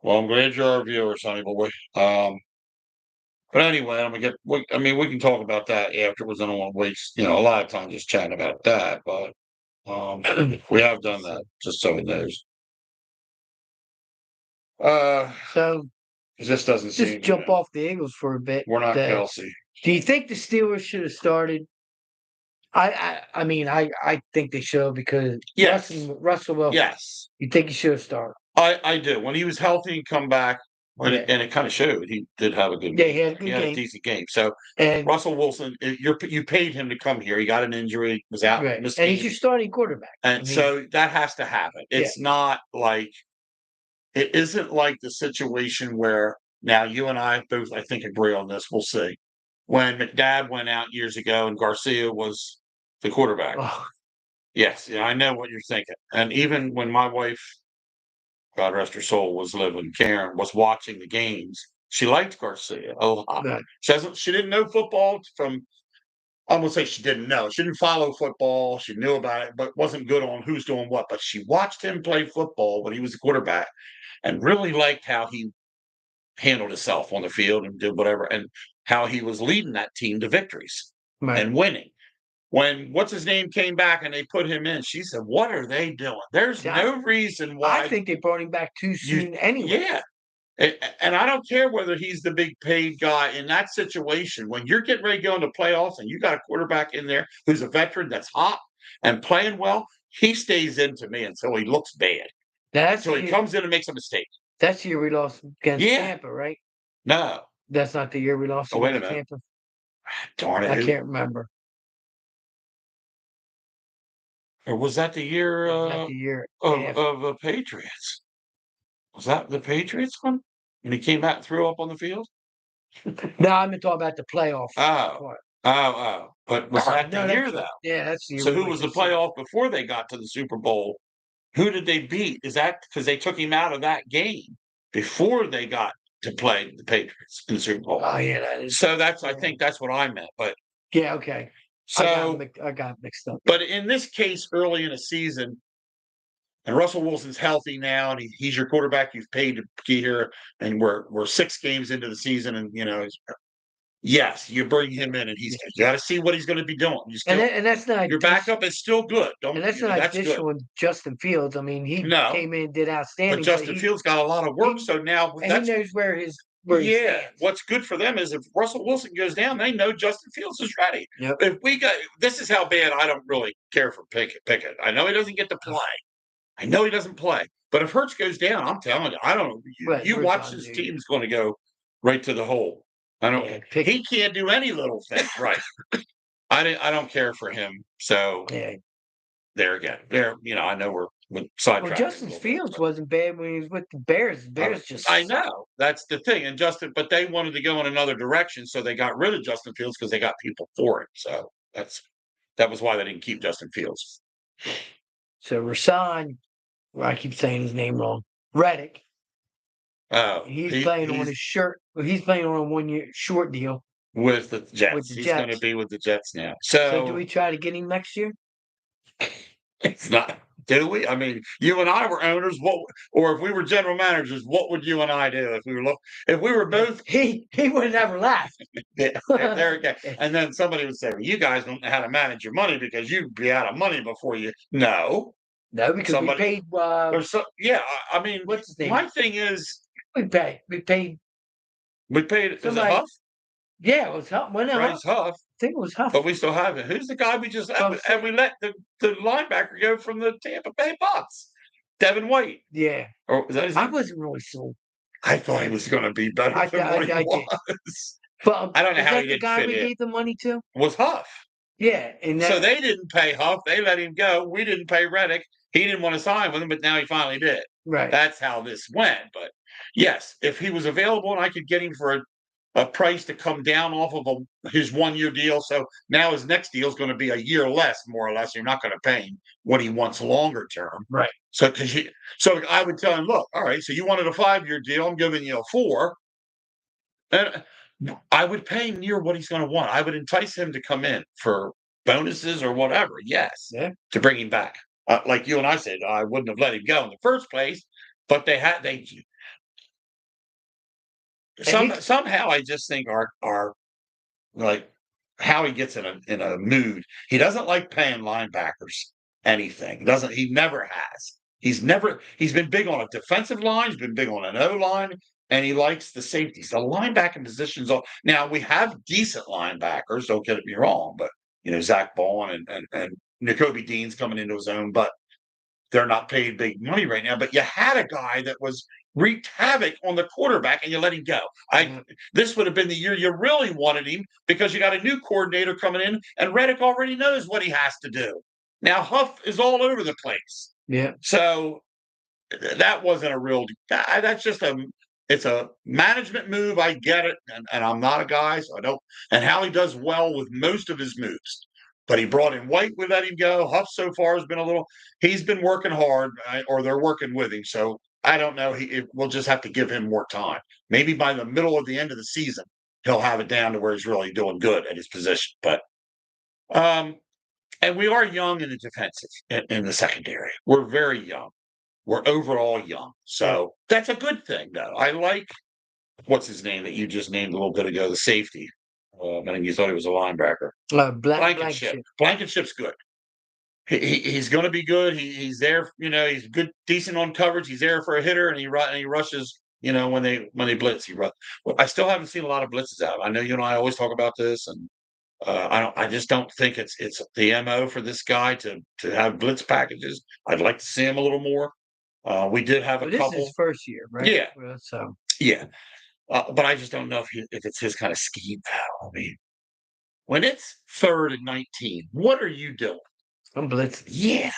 well, I'm glad you're our viewer, Sonny boy. But anyway, I'm gonna get. I mean, we can talk about that afterwards. I don't want to waste a lot of time just chatting about that. But we have done that, just so it knows. So it just doesn't just seem. jump off the Eagles for a bit. We're not Kelsey. Do you think the Steelers should have started? I mean, I think they should because Yes. Russell Wilson. Yes. You think he should have started? I do. When he was healthy and come back, and it kind of showed, he did have a good game. He had a decent game. So and Russell Wilson, you paid him to come here. He got an injury, was out, missed and he's your starting quarterback. And so that has to happen. It's not like it isn't like the situation where now you and I both, I think, agree on this. We'll see. When McNabb went out years ago and Garcia was the quarterback. Oh. Yes, I know what you're thinking. And even when my wife, God rest her soul, was living, Karen was watching the games. She liked Garcia a lot. Right. She didn't know football from. I'm gonna say she didn't know. She didn't follow football. She knew about it, but wasn't good on who's doing what. But she watched him play football when he was a quarterback, and really liked how he handled himself on the field and did whatever, and how he was leading that team to victories and winning. When what's his name came back and they put him in, she said, "What are they doing? There's no reason why." I think they brought him back too soon anyway. Yeah. And I don't care whether he's the big paid guy in that situation. When you're getting ready to go into playoffs and you got a quarterback in there who's a veteran that's hot and playing well, he stays in to me until he looks bad. Until he comes in and makes a mistake. That's the year we lost against Tampa, right? No. That's not the year we lost against Tampa. Darn it. I can't remember. Or was that the year, of the Patriots? Was that the Patriots one? When he came back and threw up on the field? No, I'm talking about the playoff. But was that the year, though? Yeah, that's the year. So who was the playoff before they got to the Super Bowl? Who did they beat? Is that because they took him out of that game before they got to play the Patriots in the Super Bowl? Oh, yeah, that is. So I think that's what I meant. But yeah, okay. So I got mixed up. But in this case, early in a season, and Russell Wilson's healthy now, and he's your quarterback you've paid to be here, and we're 6 games into the season, and yes, you bring him in, and you got to see what he's going to be doing. And that's not your backup is still good. And that's not additional Justin Fields. I mean, he came in, did outstanding. But Justin Fields got a lot of work, so now he knows where his. What's good for them is if Russell Wilson goes down, they know Justin Fields is ready. Yep. If this is how bad I don't really care for Pickett. I know he doesn't get to play. I know he doesn't play. But if Hurts goes down, I'm telling you, I don't know. You watch this team's going to go right to the hole. I don't. Yeah, he can't do any little thing right. I don't care for him. So there again, I know we're sidetracked. Well, Justin Fields wasn't bad when he was with the Bears. The Bears just. I know that's the thing, and but they wanted to go in another direction, so they got rid of Justin Fields because they got people for it. So that was why they didn't keep Justin Fields. So Rasan, I keep saying his name wrong. Reddick. Oh, he's playing on his shirt. Well, he's playing on a 1-year short deal. with the Jets. with the He's going to Jets. be with the Jets now. So do we So try to get him next year? it's not. Do we? I mean, you and I were owners. Or if we were general managers, what would you and I do if we were if we were both? He would never laugh. Yeah, there we go. And then somebody would say, well, "You guys don't know how to manage your money because you'd be out of money before you." No, No, because we somebody. paid. There's so yeah. I mean, What's his name? my thing is, We paid we paid. Is it somebody. Huff? Yeah, it was Huff. Well, no, Right, it's Huff. I think it was Huff. But we still have it. Who's the guy we just So I'm and we let the linebacker go from the Tampa Bay Bucks? Devin White. Yeah, Or is that his I name? wasn't really sold. I thought he was going to be better I than what he did. was. But I don't know is how that he the didn't guy fit we in. gave the money to? Was Huff. Yeah, and So that, they didn't pay Huff. They let him go. We didn't pay Reddick. He didn't want to sign with him, but now he finally did. right. That's how this went. But yes, if he was available and I could get him for a price to come down off of his 1-year deal. So now his next deal is going to be a year less, more or less. You're not going to pay him what he wants longer term. Right. So I would tell him, look, all right, so you wanted a 5-year deal. I'm giving you a 4. And I would pay him near what he's going to want. I would entice him to come in for bonuses or whatever. Yes. Yeah. To bring him back. Like you and I said, I wouldn't have let him go in the first place, but somehow I just think our like how he gets in a mood. He doesn't like paying linebackers anything. He never has. He's been big on a defensive line, he's been big on an O line, and he likes the safeties. The linebacking positions now we have decent linebackers, don't get me wrong, but Zach Baldwin and N'Kobe Dean's coming into his own, but they're not paid big money right now. But you had a guy that wreaked havoc on the quarterback and you let him go. This would have been the year you really wanted him because you got a new coordinator coming in and Reddick already knows what he has to do. Now Huff is all over the place. Yeah. So that wasn't a real. That's just it's a management move. I get it, and I'm not a guy, so I don't. And Howie does well with most of his moves. But he brought in White, we let him go. Huff so far has been he's been working hard, or they're working with him. So I don't know. We'll just have to give him more time. Maybe by the middle of the end of the season, he'll have it down to where he's really doing good at his position. But, and we are young in the defensive, in the secondary. We're very young. We're overall young. So that's a good thing, though. I like, what's his name that you just named a little bit ago, the safety. I think you thought he was a linebacker. Blankenship. Blankenship's good. He's going to be good. He's there. He's good, decent on coverage. He's there for a hitter, and he rushes. When they blitz, he runs. Well, I still haven't seen a lot of blitzes out. I know you and I always talk about this, and I just don't think it's the MO for this guy to have blitz packages. I'd like to see him a little more. We did have a couple. This is his first year, right? Yeah. So yeah. But I just don't know if it's his kind of scheme. I mean, when it's 3rd and 19, what are you doing? I'm blitzing. Yeah.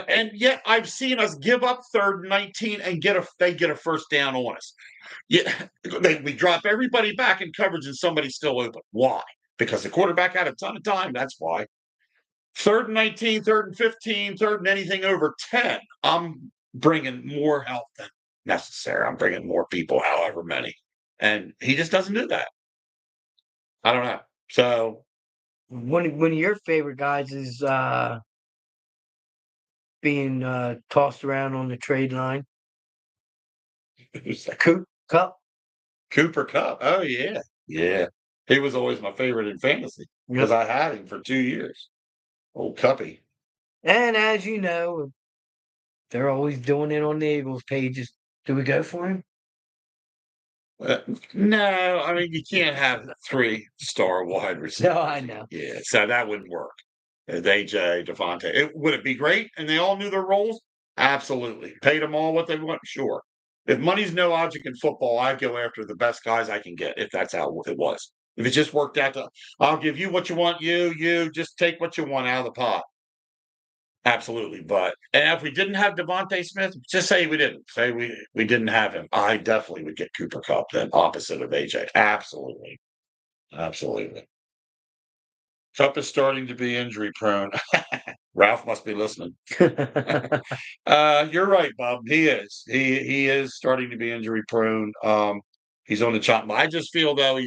And yet I've seen us give up 3rd and 19 and they get a first down on us. Yeah, we drop everybody back in coverage and somebody's still open. Why? Because the quarterback had a ton of time. That's why. 3rd and 19, 3rd and 15, 3rd and anything over 10. I'm bringing more help than necessary. I'm bringing more people, however many. And he just doesn't do that. I don't know. So one of your favorite guys is being tossed around on the trade line. Kupp. Cooper Kupp. Oh yeah. Yeah. He was always my favorite in fantasy because I had him for 2 years. Old Cuppy. And as you know, they're always doing it on the Eagles pages. Do we go for him? No, I mean you can't have 3-star wide receivers. No, I know. Yeah, so that wouldn't work. AJ, Devontae. Would it be great and they all knew their roles? Absolutely. Paid them all what they want? Sure. If money's no object in football, I go after the best guys I can get, if that's how it was. If it just worked out I'll give you what you want, you just take what you want out of the pot. Absolutely. And if we didn't have Devontae Smith, just say we didn't. Say we didn't have him. I definitely would get Cooper Kupp then, opposite of AJ. Absolutely. Absolutely. Kupp is starting to be injury prone. Ralph must be listening. You're right, Bob. He is. He is starting to be injury prone. He's on the chop. I just feel though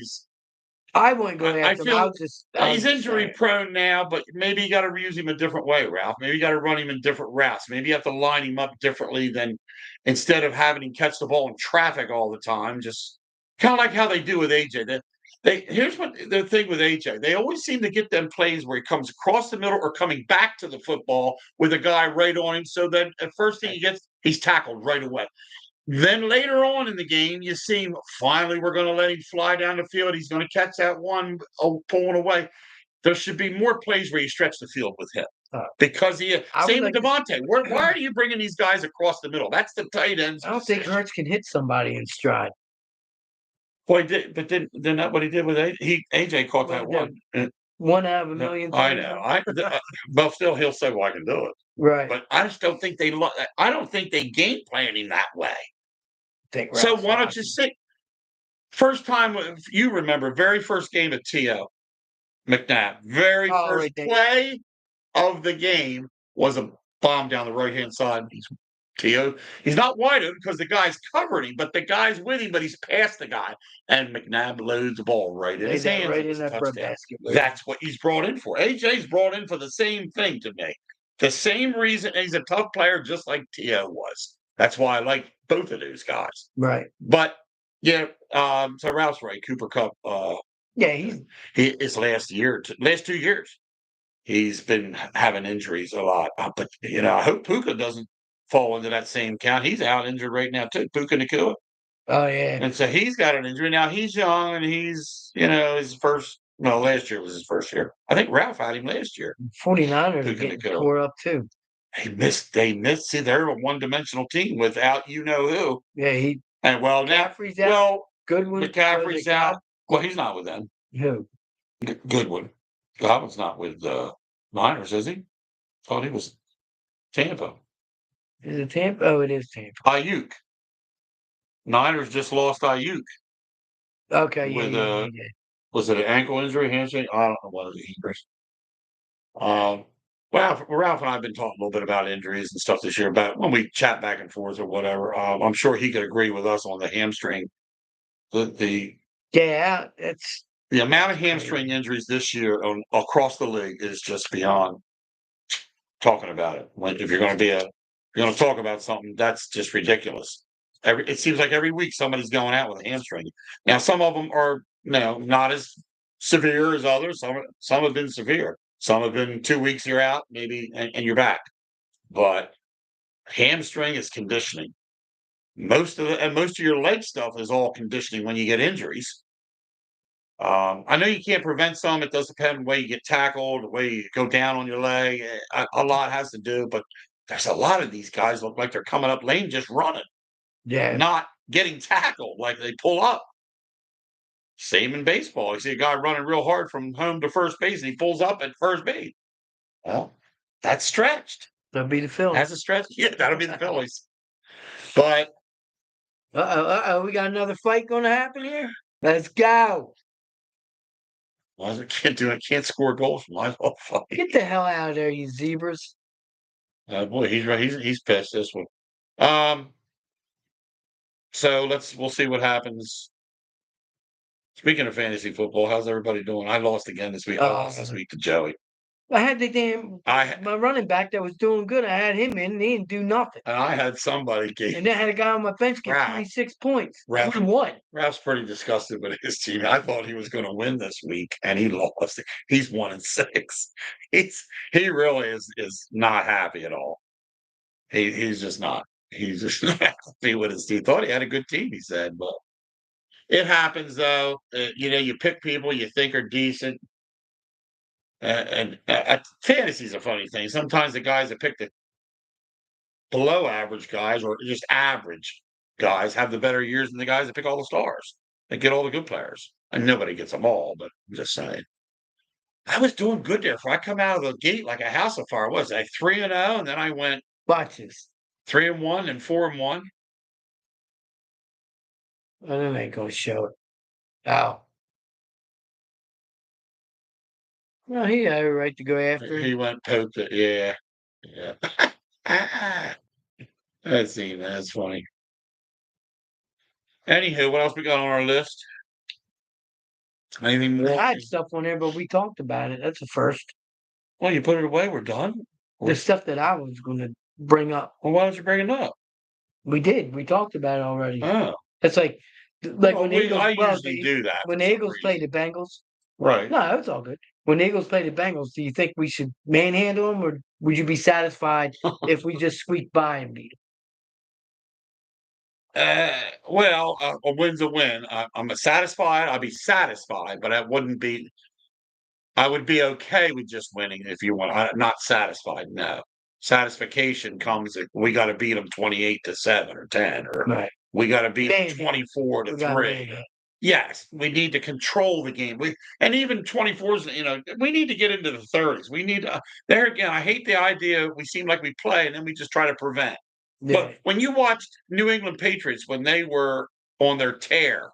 I wouldn't go I after him. feel I was he's just injury saying. prone now, but maybe you got to use him a different way, Ralph. Maybe you got to run him in different routes. Maybe you have to line him up differently than instead of having him catch the ball in traffic all the time. Just kind of like how they do with AJ. Here's what the thing with AJ. They always seem to get them plays where he comes across the middle or coming back to the football with a guy right on him. So then at first thing he gets, he's tackled right away. Then later on in the game, you see him finally, we're going to let him fly down the field. He's going to catch that one pulling away. There should be more plays where you stretch the field with him because I would same with like Devontae. Why are you bringing these guys across the middle? That's the tight end's I don't think position. Hurts can hit somebody in stride. Well, he did, but then not what he did with AJ caught that one. One out of a million I times. know. But still, he'll say, "Well, I can do it." Right. But I just don't think they. I don't think they game plan him that way. So why don't you sit? First time you remember, very first game at TO McNabb, very first play of the game was a bomb down the right hand side. TO, he's not wide open because the guy's covering him, but the guy's with him, but he's past the guy, and McNabb loads the ball right in his hands. Right in that basket. That's what he's brought in for. AJ's brought in for the same thing to me. The same reason he's a tough player, just like TO was. That's why I like both of those guys. Right. But yeah, so Ralph's right. Cooper Kupp. Yeah, his last 2 years, he's been having injuries a lot. But I hope Puka doesn't fall into that same count. He's out injured right now too. Puka Nacua. Oh yeah. And so he's got an injury now. He's young and he's his first. No, last year was his first year. I think Ralph had him last year. 49ers are getting tore up too. They missed. See, they're a one-dimensional team without who. Yeah, and McCaffrey's out. Well, Goodwin. McCaffrey's out. Well, he's not with them. Who? Goodwin. Godwin's not with Niners, is he? Thought he was Tampa. Is it Tampa? Oh, it is Tampa. Ayuk. Niners just lost Ayuk. Okay, with was it an ankle injury, hamstring? I don't know what it is. Ralph and I have been talking a little bit about injuries and stuff this year, but when we chat back and forth or whatever, I'm sure he could agree with us on the hamstring. The amount of hamstring injuries this year across the league is just beyond talking about it. If you're going to talk about something, that's just ridiculous. It seems like every week somebody's going out with a hamstring. Now, some of them are not as severe as others. Some have been severe. Some have been 2 weeks you're out, maybe, and you're back. But hamstring is conditioning. Most of your leg stuff is all conditioning when you get injuries. I know you can't prevent some. It does depend on the way you get tackled, the way you go down on your leg. A lot has to do, but there's a lot of these guys look like they're coming up lane just running. Yeah. Not getting tackled like they pull up. Same in baseball. You see a guy running real hard from home to first base, and he pulls up at first base. Well, that's stretched. That'll be the Phillies. That's a stretch. Yeah, that'll be the Phillies. But we got another fight going to happen here. Let's go. Well, can't do it. Can't score goals from my whole fight. Get the hell out of there, you zebras. Boy, he's right. He's pissed this one. So we'll see what happens. Speaking of fantasy football, how's everybody doing? I lost again this week. I lost this week to Joey. I had my running back that was doing good. I had him in, and he didn't do nothing. And I had somebody and then I had a guy on my bench get 26 points. Ralph's pretty disgusted with his team. I thought he was going to win this week, and he lost. He's 1-6. He really is not happy at all. He's just not. He's just not happy with his team. Thought he had a good team, he said, but it happens though. You pick people you think are decent. And fantasy is a funny thing. Sometimes the guys that pick the below average guys or just average guys have the better years than the guys that pick all the stars. They get all the good players. And nobody gets them all, but I'm just saying. I was doing good there. I come out of the gate like a house of fire. Was I 3-0? And then I went 3-1 and 4-1. And then they go show it. Oh. Well, he had a right to go after. He went poked it. Yeah. That's funny. Anywho, what else we got on our list? Anything We more? had stuff on there, but we talked about it. That's the first. Well, you put it away. We're done. The stuff that I was going to bring up. Well, why don't you bring it up? We did. We talked about it already. Oh, It's like well, when the Eagles. I Well, usually do that when for the some Eagles play reason. the Bengals. Right. No, it's all good. When the Eagles play the Bengals, do you think we should manhandle them, or would you be satisfied if we just squeak by and beat Well, a win's a win. I'm satisfied. I'd be satisfied, but I would be okay with just winning if you want. I'm not satisfied. No, satisfaction comes if we got to beat them 28-7 or 10, or them? Right. we got to beat them Man, 24 to we got 3. manhandled. Yes, we need to control the game. And even 24s, we need to get into the 30s. We need there again. I hate the idea we seem like we play and then we just try to prevent. Yeah. But when you watched New England Patriots when they were on their tear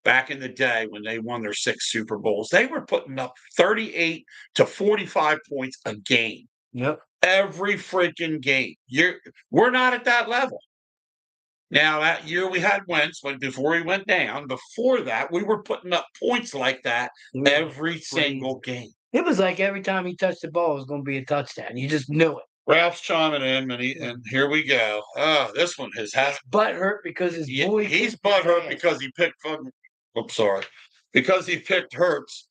back in the day when they won their 6 Super Bowls, they were putting up 38 to 45 points a game. Yep. Every freaking game. We're not at that level. Now, that year we had Wentz before he went down. Before that, we were putting up points like that every single game. It was like every time he touched the ball, it was going to be a touchdown. You just knew it. Ralph's chiming in, and here we go. Oh, this one has butt hurt because his boy. He's butt hurt because he picked because he picked Hurts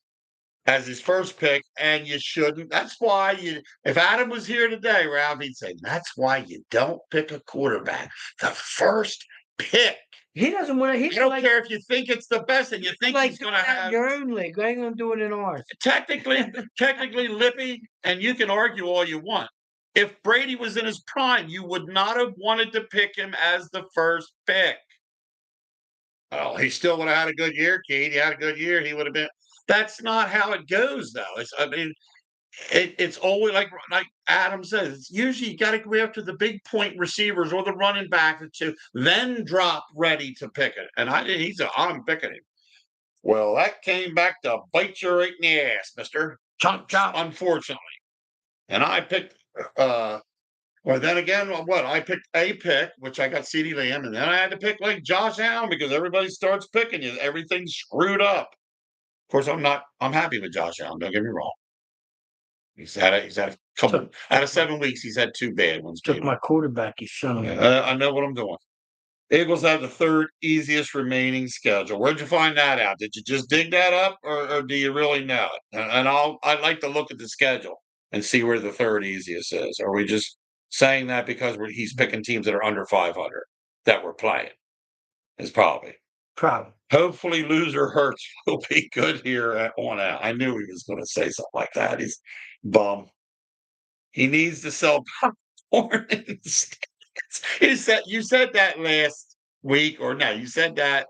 as his first pick, and you shouldn't. That's why if Adam was here today, Ralph, he'd say, that's why you don't pick a quarterback. The first pick. He doesn't want to. I don't care if you think it's the best and you think he's going to have your own league. I ain't going to do it in ours. Technically, Lippy, and you can argue all you want. If Brady was in his prime, you would not have wanted to pick him as the first pick. Oh, he still would have had a good year, Keith. He had a good year. He would have been. That's not how it goes, though. It's always like Adam says. It's usually you got to go after the big point receivers or the running back to then drop ready to pick it. And I'm picking him. Well, that came back to bite you right in the ass, Mister. Chomp, chomp. Unfortunately, and I picked. Well, then again, I picked a pick, which I got CeeDee Lamb, and then I had to pick like Josh Allen because everybody starts picking you. Everything's screwed up. Of course, I'm happy with Josh Allen. Don't get me wrong. He's had a couple out of 7 weeks. He's had 2 bad ones. Took my quarterback. He's showing. I know what I'm doing. Eagles have the 3rd easiest remaining schedule. Where'd you find that out? Did you just dig that up, or do you really know it? And I'd like to look at the schedule and see where the 3rd easiest is. Are we just saying that because he's picking teams that are under 500 that we're playing? Is probably. Hopefully, loser Hurts will be good here on out. I knew he was going to say something like that. He's bum. He needs to sell popcorn. You said that last week, or no? You said that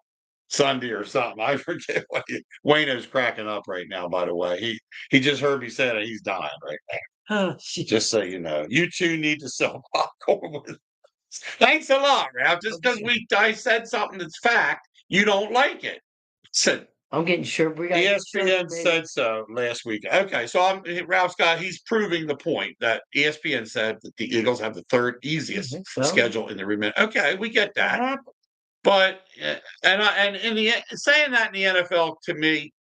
Sunday or something. I forget what Wayno's cracking up right now. By the way, he just heard me say that he's dying right now. Just so you know, you two need to sell popcorn with us. Thanks a lot, Ralph. Just because I said something that's fact, you don't like it. So I'm getting sure ESPN said so last week. Okay, so he's proving the point that ESPN said that the Eagles have the 3rd easiest schedule in the remaining. Okay, we get that. But and in the saying that in the NFL, to me,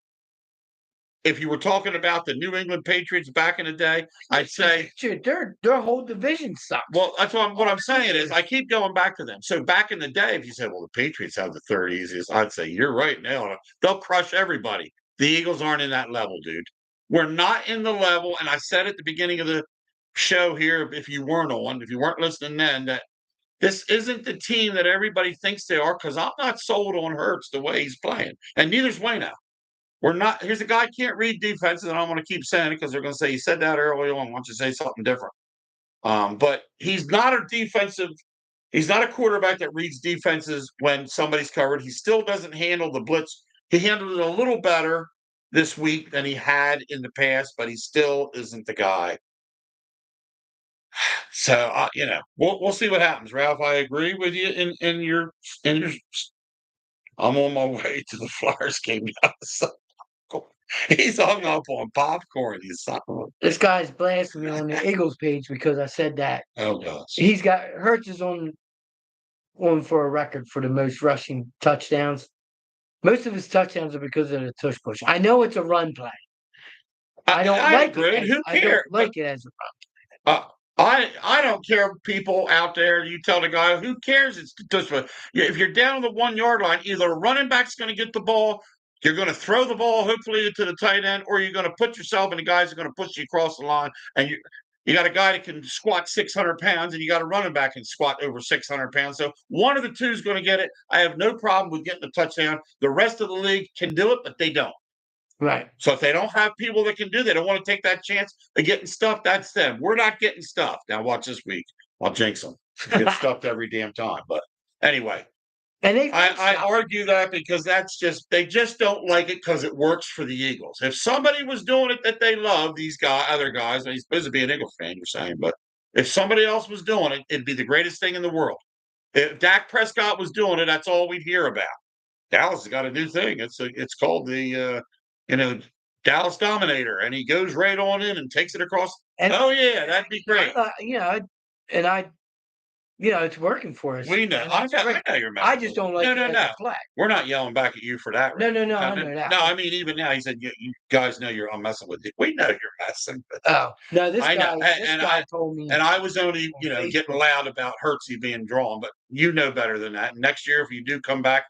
if you were talking about the New England Patriots back in the day, I'd say their whole division sucks. Well, that's what I'm saying is I keep going back to them. So back in the day, if you said, well, the Patriots have the 3rd easiest, I'd say you're right now. They'll crush everybody. The Eagles aren't in that level, dude. We're not in the level, and I said at the beginning of the show here, if you weren't listening then, that this isn't the team that everybody thinks they are, because I'm not sold on Hurts the way he's playing. And neither's Wayno. We're not. Here's a guy can't read defenses, and I don't want to keep saying it because they're going to say, you said that early on. Why don't you say something different? But he's not he's not a quarterback that reads defenses when somebody's covered. He still doesn't handle the blitz. He handled it a little better this week than he had in the past, but he still isn't the guy. So, we'll see what happens, Ralph. I agree with you in your. I'm on my way to the Flyers game now. So he's hung up on popcorn. This guy's blasting me on the Eagles page because I said that. Oh gosh. He's got Hurts is on for a record for the most rushing touchdowns. Most of his touchdowns are because of the tush push. I know it's a run play. I don't I like agree. it. Who I cares? don't like it as a run. Uh, I don't care. People out there, you tell the guy, who cares? It's just if you're down on the 1 yard line, either a running back's going to get the ball, you're going to throw the ball, hopefully to the tight end, or you're going to put yourself, and the guys are going to push you across the line, and you got a guy that can squat 600 pounds, and you got a running back can squat over 600 pounds. So one of the two is going to get it. I have no problem with getting a touchdown. The rest of the league can do it, but they don't. Right. So if they don't have people that can do, they don't want to take that chance of getting stuffed. That's them. We're not getting stuffed. Now watch this week. I'll jinx them. Get stuffed every damn time. But anyway, And I argue that because they just don't like it because it works for the Eagles. If somebody was doing it that they love, these other guys, he's supposed to be an Eagles fan, you're saying, but if somebody else was doing it, it'd be the greatest thing in the world. If Dak Prescott was doing it, that's all we'd hear about. Dallas has got a new thing. It's called the Dallas Dominator, and he goes right on in and takes it across. And, oh yeah, that'd be great. It's working for us. We know. I know you're mad. I just don't like no. play. We're not yelling back at you for that. Right? No. I know that. No, I mean even now, he said you guys know I'm messing with you. We know you're messing. Oh no, this guy told me. And I was only getting loud about Hurtsy being drawn, but you know better than that. Next year, if you do come back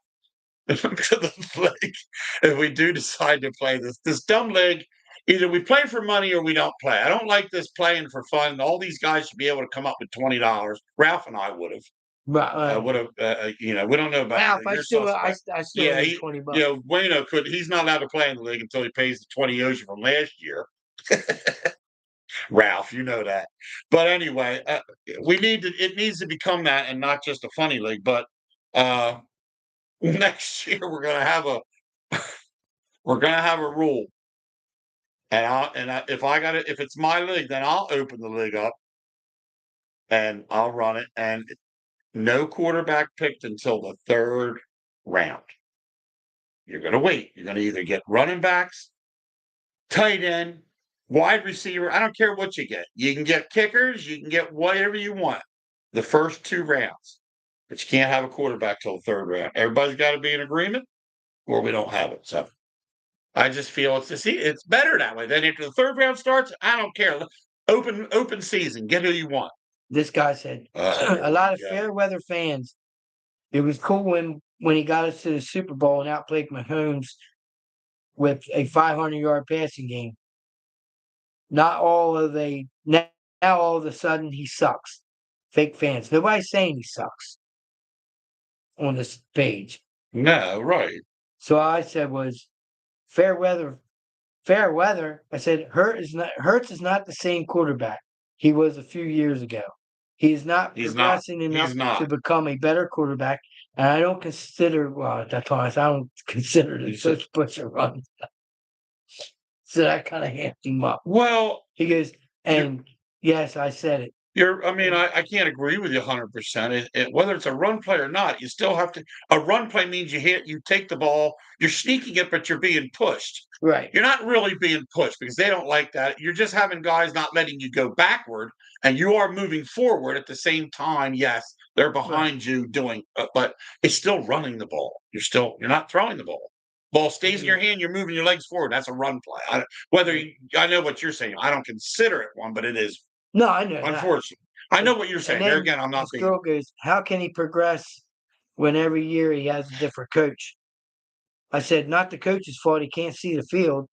to the league, if we do decide to play this dumb league, either we play for money or we don't play. I don't like this playing for fun. All these guys should be able to come up with $20. Ralph and I would have. Would have. We don't know about Ralph. I still yeah, $20. Wayno could. He's not allowed to play in the league until he pays the 20 ocean from last year. Ralph, you know that. But anyway, it needs to become that and not just a funny league. But next year we're gonna have a rule. And if it's my league, then I'll open the league up and I'll run it. And no quarterback picked until the 3rd round. You're going to wait. You're going to either get running backs, tight end, wide receiver. I don't care what you get. You can get kickers. You can get whatever you want the first 2 rounds. But you can't have a quarterback till the 3rd round. Everybody's got to be in agreement or we don't have it. So I just feel it's better that way. Then after the 3rd round starts, I don't care. Open season. Get who you want. This guy said a lot of fair weather fans. It was cool when he got us to the Super Bowl and outplayed Mahomes with a 500-yard passing game. Now all of a sudden he sucks. Fake fans. Nobody's saying he sucks on this page. No, right. So I said was fair weather. I said Hurts is not the same quarterback he was a few years ago. He's not progressing enough to become a better quarterback. And I don't consider, that's why I don't consider the push push a run. So that kind of hamped him up. Well, he goes, and yes, I said it. I can't agree with you 100%. Whether it's a run play or not, you still have to. A run play means you take the ball, you're sneaking it, but you're being pushed. Right. You're not really being pushed because they don't like that. You're just having guys not letting you go backward, and you are moving forward at the same time. Yes, they're behind you doing, but it's still running the ball. You're not throwing the ball. Ball stays in your hand. You're moving your legs forward. That's a run play. I know what you're saying. I don't consider it one, but it is. No, I know. Unfortunately, I know what you're saying. There again, I'm not. This girl goes, how can he progress when every year he has a different coach? I said, not the coach's fault. He can't see the field.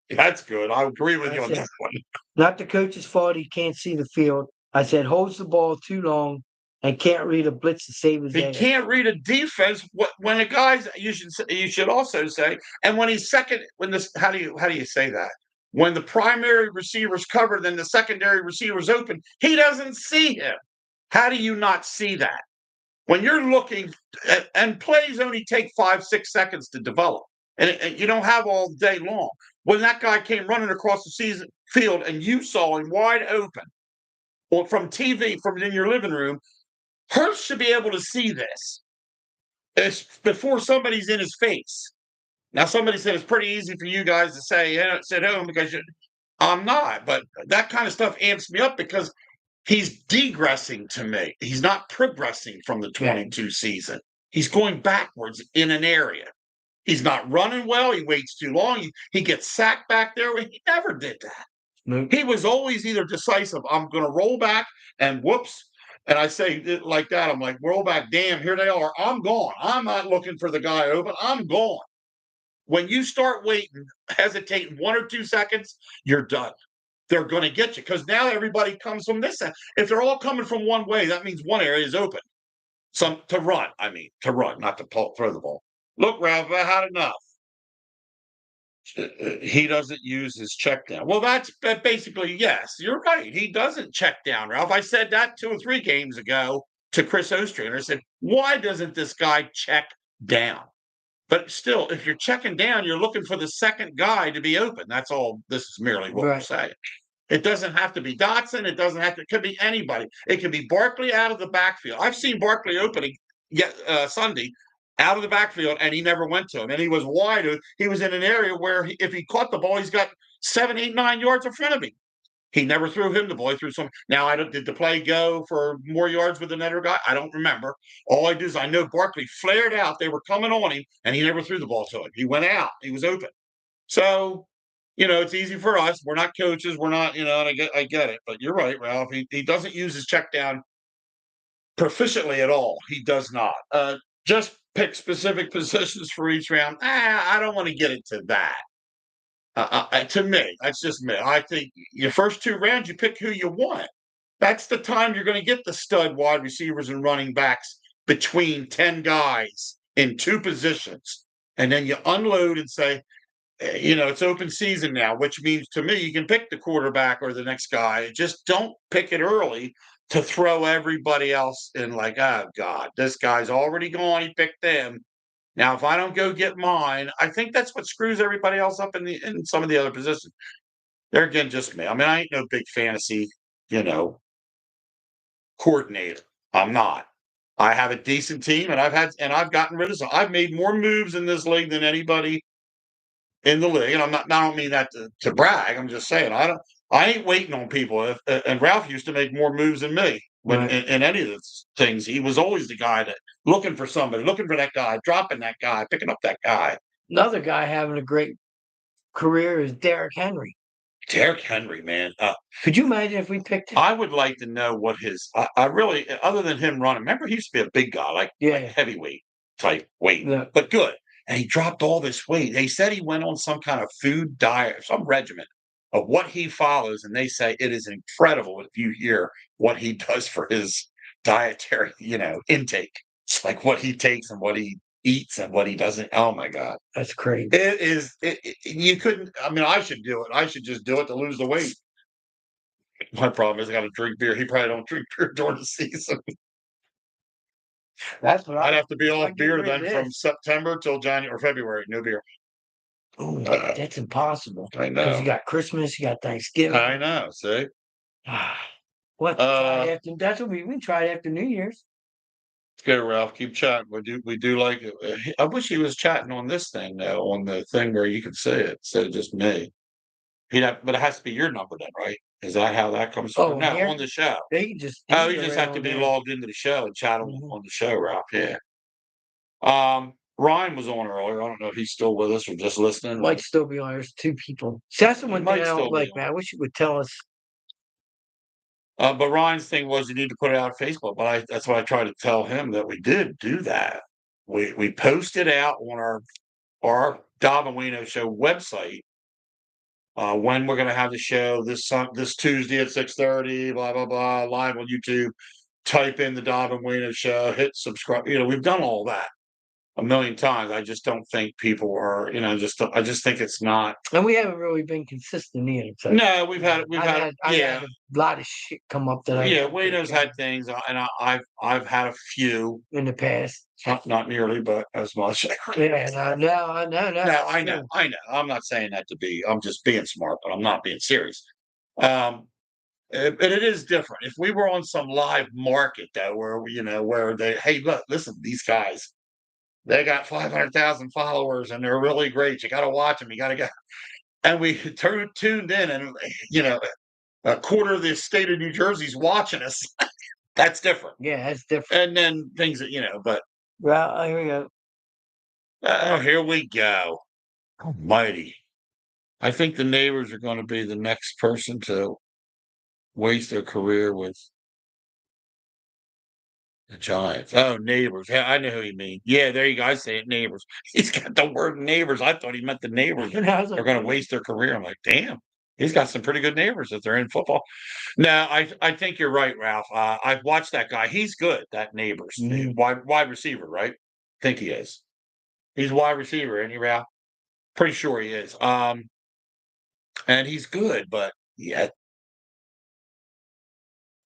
That's good. I agree with you on that one. Not the coach's fault. He can't see the field. I said, holds the ball too long and can't read a blitz to save his ass. He can't read a defense. When a guy's, you should also say, and when he's second, how do you say that? When the primary receiver's covered, then the secondary receiver's open. He doesn't see him. How do you not see that? When you're looking, and plays only take 5-6 seconds to develop, and you don't have all day long. When that guy came running across the field and you saw him wide open, or from TV, from in your living room, Hurts should be able to see this. It's before somebody's in his face. Now, somebody said it's pretty easy for you guys to say, it's at home because I'm not. But that kind of stuff amps me up because he's degressing to me. He's not progressing from the 22 season. He's going backwards in an area. He's not running well. He waits too long. He gets sacked back there. He never did that. Nope. He was always either decisive. I'm going to roll back and whoops. And I say it like that. I'm like, roll back. Damn, here they are. I'm gone. I'm not looking for the guy open. I'm gone. When you start waiting, hesitating 1 or 2 seconds, you're done. They're going to get you because now everybody comes from this end. If they're all coming from one way, that means one area is open. Some to run. I mean, to run, not to throw the ball. Look, Ralph, I had enough. He doesn't use his check down. Well, that's basically, yes, you're right. He doesn't check down, Ralph. I said that 2 or 3 games ago to Chris Ostrander. I said, why doesn't this guy check down? But still, if you're checking down, you're looking for the second guy to be open. That's all this is merely what we're saying. It doesn't have to be Dotson. It doesn't have to, it could be anybody. It could be Barkley out of the backfield. I've seen Barkley opening Sunday out of the backfield, and he never went to him. And he was wide. He was in an area where if he caught the ball, he's got 7, 8, 9 yards in front of him. He never threw him the ball. He threw some. Now, did the play go for more yards with another guy? I don't remember. All I do is I know Barkley flared out. They were coming on him, and he never threw the ball to him. He went out. He was open. So, it's easy for us. We're not coaches. We're not, and I get it. But you're right, Ralph. He doesn't use his check down proficiently at all. He does not. Just pick specific positions for each round. I don't want to get into that. To me, that's just me. I think your first 2 rounds, you pick who you want. That's the time you're going to get the stud wide receivers and running backs between 10 guys in 2 positions. And then you unload and say, it's open season now, which means to me, you can pick the quarterback or the next guy. Just don't pick it early to throw everybody else in like, oh, God, this guy's already gone. He picked them. Now, if I don't go get mine, I think that's what screws everybody else up in some of the other positions. They're again just me. I mean, I ain't no big fantasy, coordinator. I'm not. I have a decent team, and I've gotten rid of some. I've made more moves in this league than anybody in the league. And I don't mean that to brag. I'm just saying I ain't waiting on people. And Ralph used to make more moves than me when in any of the things. He was always the guy that looking for somebody, looking for that guy, dropping that guy, picking up that guy. Another guy having a great career is Derrick Henry. Derrick Henry, man. Could you imagine if we picked him? I would like to know what I really, other than him running, remember he used to be a big guy, like heavyweight type weight, but good. And he dropped all this weight. They said he went on some kind of food diet, some regimen of what he follows. And they say it is incredible if you hear what he does for his dietary, intake. It's like what he takes and what he eats and what he doesn't. Oh my God. That's crazy. It is. You couldn't, I should do it. I should just do it to lose the weight. My problem is I got to drink beer. He probably don't drink beer during the season. That's what I'd have to be off beer then from September till January or February. No beer. Oh, that's impossible. I know. Because you got Christmas, you got Thanksgiving. I know. See. What? That's what we tried after New Year's. Okay, Ralph. Keep chatting. We do like it. I wish he was chatting on this thing though, on the thing where you can see it instead of just me. But it has to be your number then, right? Is that how that comes from? No, on the show. They just you just have to be logged into the show and chat on the show, Ralph. Yeah. Ryan was on earlier. I don't know if he's still with us or just listening. Might still be on. There's 2 people. See, that's the one thing I don't like, man. I wish you would tell us. But Ryan's thing was you need to put it out on Facebook. But that's what I tried to tell him that we did do that. We posted out on our Dob And Wayno Show website when we're going to have the show this Tuesday at 6:30. Blah blah blah. Live on YouTube. Type in the Dob And Wayno Show. Hit subscribe. We've done all that a million times. I just don't think people are. I just think it's not. And we haven't really been consistent either. So. No, we've had a lot of shit come up that Wayno's had things, and I've had a few in the past. Not nearly, but as much. Yeah, no, I know. I'm not saying that to be. I'm just being smart, but I'm not being serious. But it is different. If we were on some live market though, where they, hey, look, listen, these guys, they got 500,000 followers and they're really great. You got to watch them. You got to go. And we tuned in, and a quarter of the state of New Jersey's watching us. That's different. Yeah, that's different. And then things that but. Well, here we go. Oh, here we go. Almighty. I think the neighbors are going to be the next person to waste their career with the Giants. Oh, neighbors. Yeah, I know who you mean. Yeah, there you go. I say it, neighbors. He's got the word neighbors. I thought he meant the neighbors And I was are like, going to waste their career. I'm like, damn, he's got some pretty good neighbors if they're in football. No, I think you're right, Ralph. I've watched that guy. He's good. That neighbors Mhm. wide receiver, right? Think he is. He's wide receiver, isn't he, Ralph? Pretty sure he is. And he's good, but yet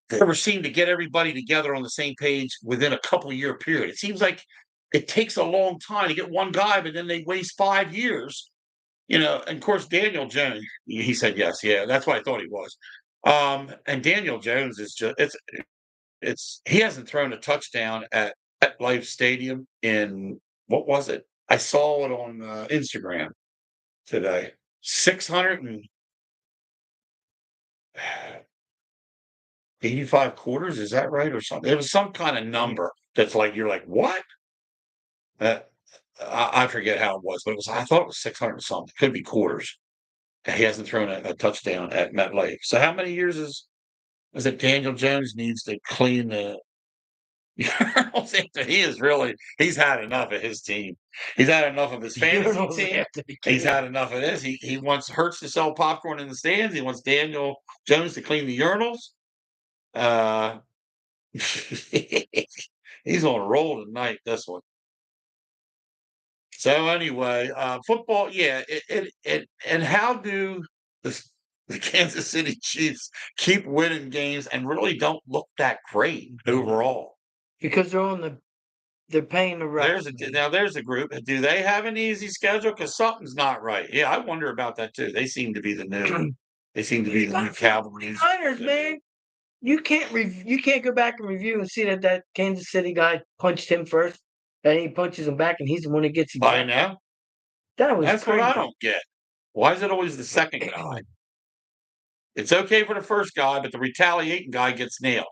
they never seem to get everybody together on the same page within a couple year period. It seems like it takes a long time to get one guy, but then they waste 5 years. And of course Daniel Jones, he said yes, yeah, that's what I thought he was. And Daniel Jones is just it's he hasn't thrown a touchdown at Life Stadium in what was it? I saw it on Instagram today. 685 quarters, is that right? Or something. It was some kind of number that's like you're like, what? Uh, I forget how it was, but I thought it was 600 something. Could be quarters. He hasn't thrown a touchdown at MetLife. So how many years is it Daniel Jones needs to clean the I don't think that he's had enough of his team. He's had enough of his fantasy Urinals team. have to be He's clean. had enough of this. He wants Hurts to sell popcorn in the stands. He wants Daniel Jones to clean the urinals. Uh, he's on a roll tonight, this one. So anyway, football, yeah, and how do the, the Kansas City Chiefs keep winning games and really don't look that great overall? Because they're paying the refs. There's a group. Do they have an easy schedule? Because something's not right. Yeah, I wonder about that too. They seem to be the new. They seem to be the new Cowboys. Niners, man. You can't go back and review and see that Kansas City guy punched him first, and he punches him back, and he's the one that gets I ejected. know. That was That's what I crazy. don't get. Why is it always the second guy? It's okay for the first guy, but the retaliating guy gets nailed.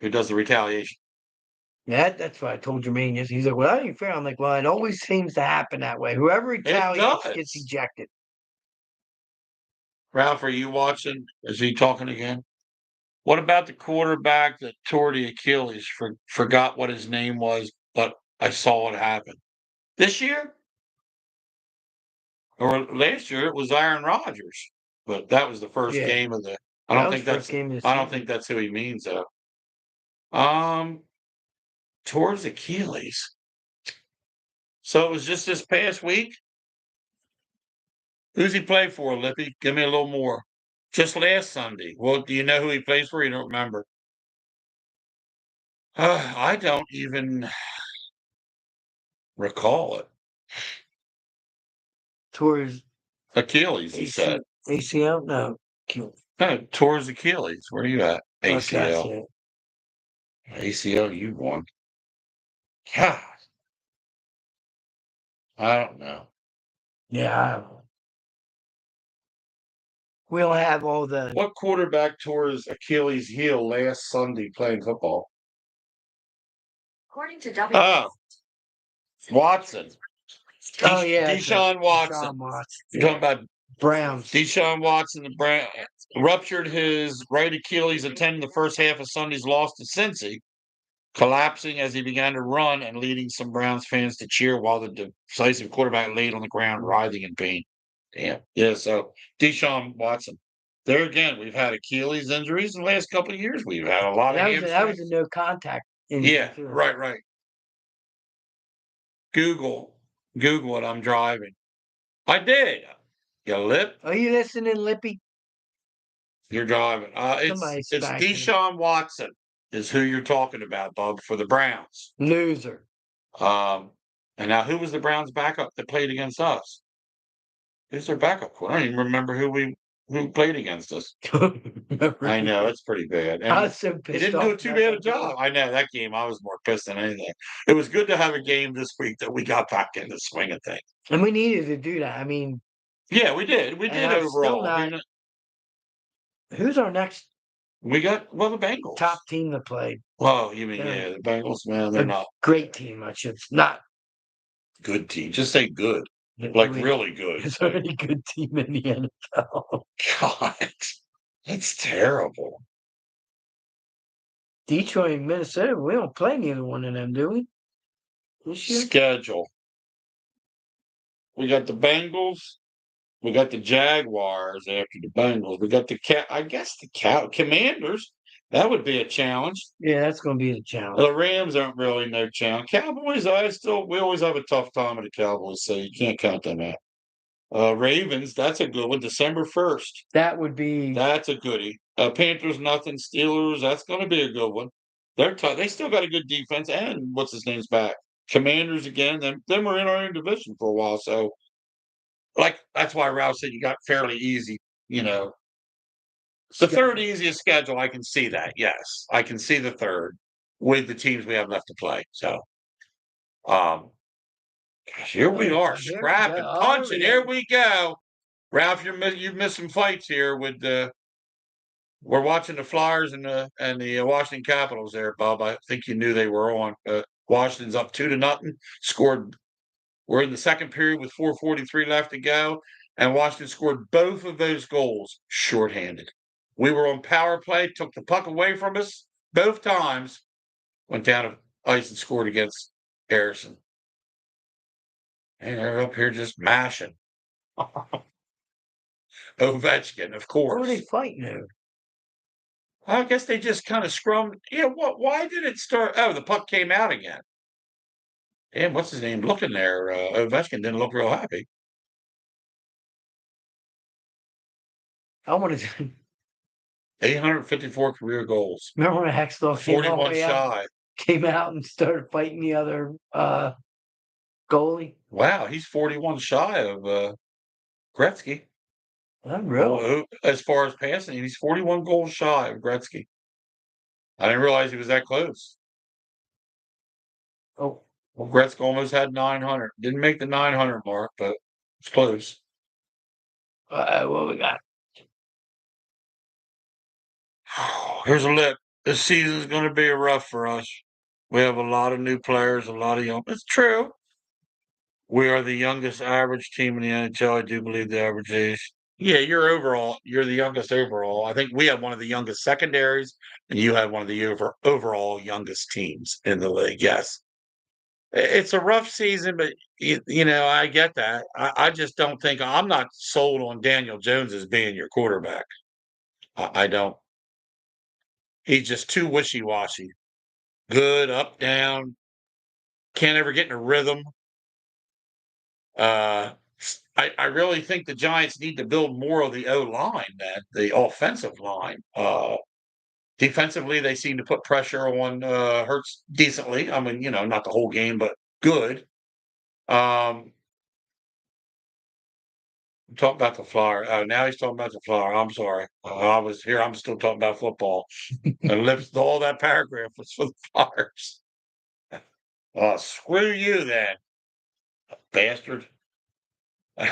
Who does the retaliation? Yeah, that's what I told Jermaine. He's like, "Well, that ain't fair." I'm like, "Well, it always seems to happen that way. Whoever It retaliates gets does. ejected." Ralph, are you watching? Is he talking again? What about the quarterback that tore the Achilles? Forgot what his name was, but I saw it happen. This year or last year, it was Aaron Rodgers, but that was the first Yeah, game of the. I that don't was think first that's. game of the I don't season. think that's who he means though. Um, Towards Achilles. So it was just this past week. Who's he play for, Lippy? Give me a little more. Just last Sunday. Well, do you know who he plays for? You don't remember? I don't even recall it. Towards Achilles, he AC, said. ACL, no. No, towards Achilles. Where are you at? Okay, I see ACL. it. ACL, you won. God, I don't know. Yeah, we'll have all the. What quarterback tore his Achilles heel last Sunday playing football? According to W. Oh, Watson. Oh yeah, Deshaun Watson. Deshaun Watson. You're talking about Browns. Deshaun Watson, the Brown ruptured his right Achilles attending the first half of Sunday's loss to Cincy, collapsing as he began to run and leading some Browns fans to cheer while the decisive quarterback laid on the ground, writhing in pain. Damn. Yeah, so Deshaun Watson. There again, we've had Achilles injuries in the last couple of years. We've had a lot of That was a hamstrings. no contact injury. Yeah, Too. right. Google. Google it. I'm driving. I did. You lip? Are you listening, Lippy? You're driving. Somebody It's spanking him. Deshaun Watson is who you're talking about, Bub, for the Browns. Loser. And now who was the Browns backup that played against us? Who's their backup? I don't even remember who played against us. I know it's pretty bad. I And was so they pissed didn't off. do too bad a job. I know that game. I was more pissed than anything. It was good to have a game this week that we got back in the swing of things. And we needed to do that. I mean, Yeah, we did. We did I'm still overall. I not. mean, Who's our next we got the Bengals. top team to play? Well, you mean Yeah. the Bengals? Man, they're not. Great team. I should not. Good team. Just say good. There Like ain't- really good. Is there any good team in the NFL? God, that's terrible. Detroit and Minnesota, we don't play neither one of them, do we? This year? Schedule. We got the Bengals. We got the Jaguars after the Bengals. We got the Commanders. That would be a challenge. Yeah, that's going to be a challenge. The Rams aren't really no challenge. Cowboys, we always have a tough time with the Cowboys, so you can't count them out. Ravens, that's a good one. December 1st. That would be. That's a goodie. Panthers, nothing. Steelers, that's going to be a good one. They're tough. They still got a good defense, and what's his name's back. Commanders again. Them were in our own division for a while, so that's why Ralph said you got fairly easy. The third easiest schedule. I can see that. Yes, I can see the third with the teams we have left to play. So, gosh, here we are, scrapping, punching. Here we go, Ralph. You've missed some fights here with the. We're watching the Flyers and the Washington Capitals there, Bob. I think you knew they were on. Washington's up 2-0. Scored. We're in the second period with 4:43 left to go, and Washington scored both of those goals shorthanded. We were on power play, took the puck away from us both times, went down to ice and scored against Harrison. And they're up here just mashing. Ovechkin, of course. Who are they fighting over? I guess they just kind of scrummed. Yeah, why did it start? Oh, the puck came out again. And what's his name? Looking there, Ovechkin didn't look real happy. I want to. 854 career goals. Remember when Hextall 41 shy. Came out and started fighting the other goalie? Wow, he's 41 shy of Gretzky. Unreal. Well, as far as passing, he's 41 goals shy of Gretzky. I didn't realize he was that close. Oh. Well, Gretzky almost had 900. Didn't make the 900 mark, but it's close. What we got? Here's a lip. This season's going to be rough for us. We have a lot of new players, a lot of young. It's true. We are the youngest average team in the NHL. I do believe the average age. Yeah, you're the youngest overall. I think we have one of the youngest secondaries, and you have one of the overall youngest teams in the league. Yes. It's a rough season, but I get that. I just don't think I'm not sold on Daniel Jones as being your quarterback. I don't. He's just too wishy-washy. Good, up, down. Can't ever get in a rhythm. I really think the Giants need to build more of the O-line, the offensive line. Defensively, they seem to put pressure on Hurts decently. I mean, not the whole game, but good. Talk about the Flyer. Now he's talking about the Flyer. I'm sorry. I was here. I'm still talking about football. And all that paragraph was for the Flyers. Screw you then, bastard. I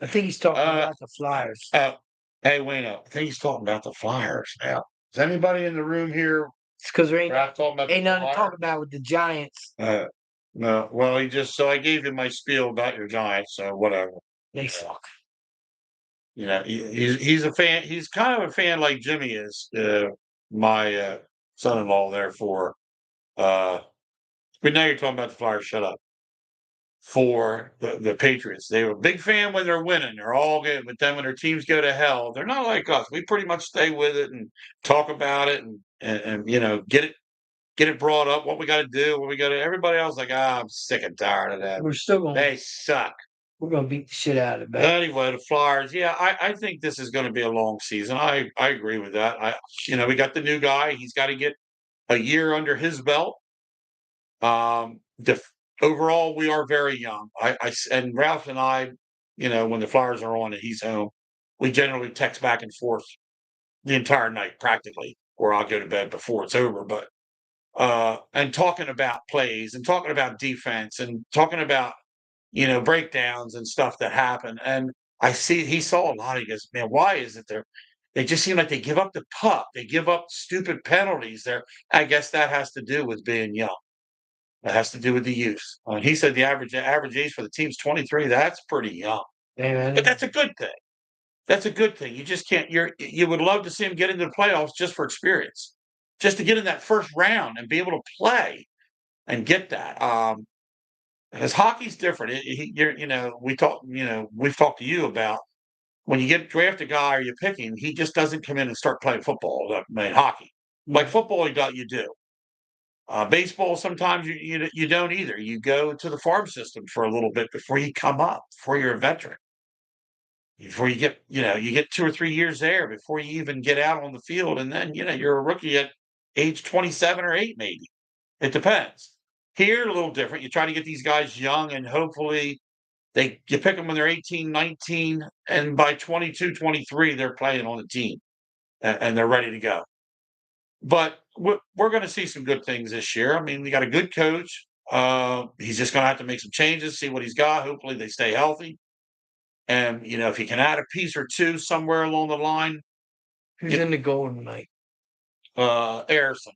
think he's talking about the Flyers. Hey, Wayno, I think he's talking about the Flyers now. Is anybody in the room here? It's because there ain't nothing to talk about with the Giants. No. Well, I gave you my spiel about your Giants, so whatever. They suck. He's a fan. He's kind of a fan like Jimmy is. My son-in-law, therefore. But now you're talking about the Flyers. Shut up. For the Patriots, they were a big fan when they're winning. They're all good, but then when their teams go to hell, they're not like us. We pretty much stay with it and talk about it and get it brought up. What we got to do, what we got to. Everybody else like, I'm sick and tired of that. We're still going. They suck. We're going to beat the shit out of them. Anyway, the Flyers. Yeah, I think this is going to be a long season. I agree with that. We got the new guy. He's got to get a year under his belt. Overall, we are very young. And Ralph and I, when the Flyers are on and he's home, we generally text back and forth the entire night practically, or I'll go to bed before it's over. But and talking about plays and talking about defense and talking about breakdowns and stuff that happen. And he saw a lot. He goes, man, why is it they just seem like they give up the puck. They give up stupid penalties there. I guess that has to do with being young. It has to do with the youth. He said the average age for the team is 23. That's pretty young, but that's a good thing. That's a good thing. You just can't. You would love to see him get into the playoffs just for experience, just to get in that first round and be able to play and get that. Because hockey's different. We've talked to you about when you draft a guy or you pick him, he just doesn't come in and start playing football. I mean, hockey, like football, you do. Baseball, sometimes you don't either. You go to the farm system for a little bit before you come up, before you're a veteran, before you get 2 or 3 years there before you even get out on the field, and then you're a rookie at age 27 or 8, maybe. It depends. Here, a little different. You try to get these guys young, and hopefully you pick them when they're 18, 19, and by 22, 23, they're playing on the team and they're ready to go. But we're going to see some good things this year. I mean, we got a good coach. He's just going to have to make some changes, see what he's got. Hopefully, they stay healthy. And if he can add a piece or two somewhere along the line. Who's in the goal tonight? Erickson.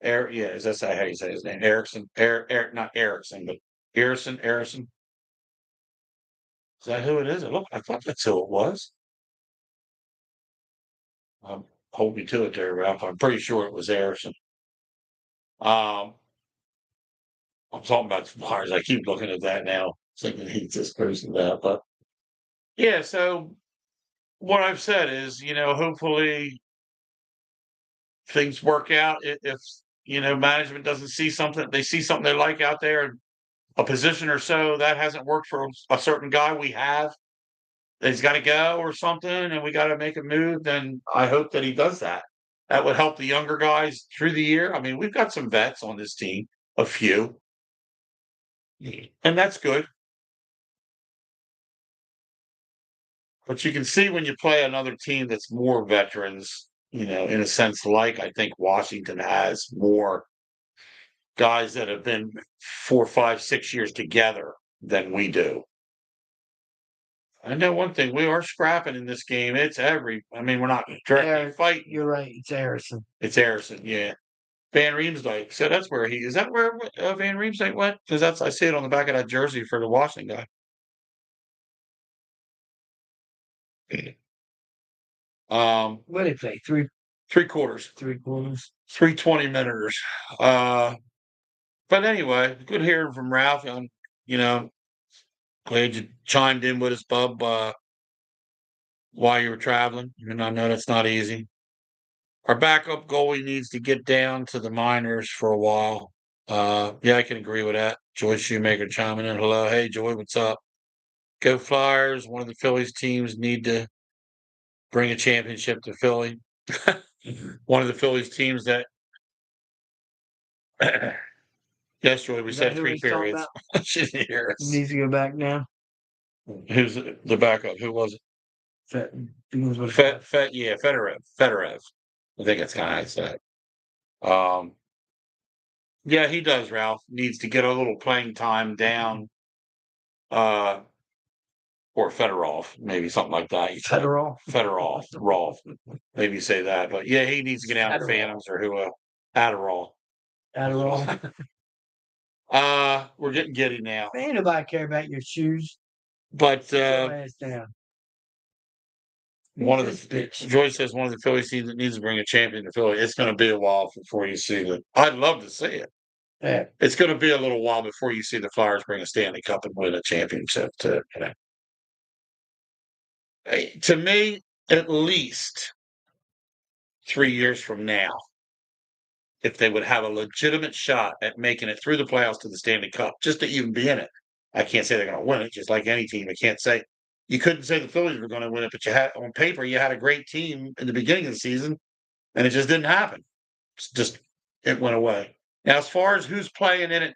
Is that how you say his name? Erickson. Not Erickson, but Erickson. Is that who it is? I thought that's who it was. Hold me to it there, Ralph. I'm pretty sure it was Erickson. I'm talking about the Flyers. I keep looking at that now, thinking he's this person that. But yeah, so what I've said is, hopefully things work out. If management doesn't see something, they see something they like out there, a position or so that hasn't worked for a certain guy we have, that he's got to go or something, and we got to make a move, then I hope that he does that. That would help the younger guys through the year. I mean, we've got some vets on this team, a few, and that's good. But you can see when you play another team that's more veterans, in a sense, like I think Washington has more guys that have been 4, 5, 6 years together than we do. I know one thing: we are scrapping in this game. We're not directly fighting. You're right. It's Harrison. It's Harrison, yeah. Van Riemsdyk. So that's where is that where Van Riemsdyk went? Because I see it on the back of that jersey for the Washington guy. What did they play? Three quarters. 3 20-minuters. But anyway, good hearing from Ralph. Glad you chimed in with us, bub, while you were traveling. I know that's not easy. Our backup goalie needs to get down to the minors for a while. Yeah, I can agree with that. Joy Shoemaker chiming in. Hello. Hey, Joy, what's up? Go Flyers. One of the Phillies teams need to bring a championship to Philly. One of the Phillies teams that yes, Joy, we said 3 periods. She didn't hear us. He needs to go back now. Who's the backup? Who was it? Fedorov. I think that's kind of how I said it. Yeah, he does, Ralph. Needs to get a little playing time down. Or Fedorov, maybe something like that. Fedorov, Rolf. Maybe say that. But yeah, he needs to get down to Phantoms or who Adderall. We're getting giddy now. Ain't nobody care about your shoes. But down. Joyce says one of the Phillies teams that needs to bring a champion to Philly. It's going to be a while before you see it. I'd love to see it. Yeah. It's going to be a little while before you see the Flyers bring a Stanley Cup and win a championship. To me, at least 3 years from now, if they would have a legitimate shot at making it through the playoffs to the Stanley Cup, just to even be in it. I can't say they're going to win it, just like any team. You couldn't say the Phillies were going to win it, but on paper, you had a great team in the beginning of the season, and it just didn't happen. It went away. Now, as far as who's playing in it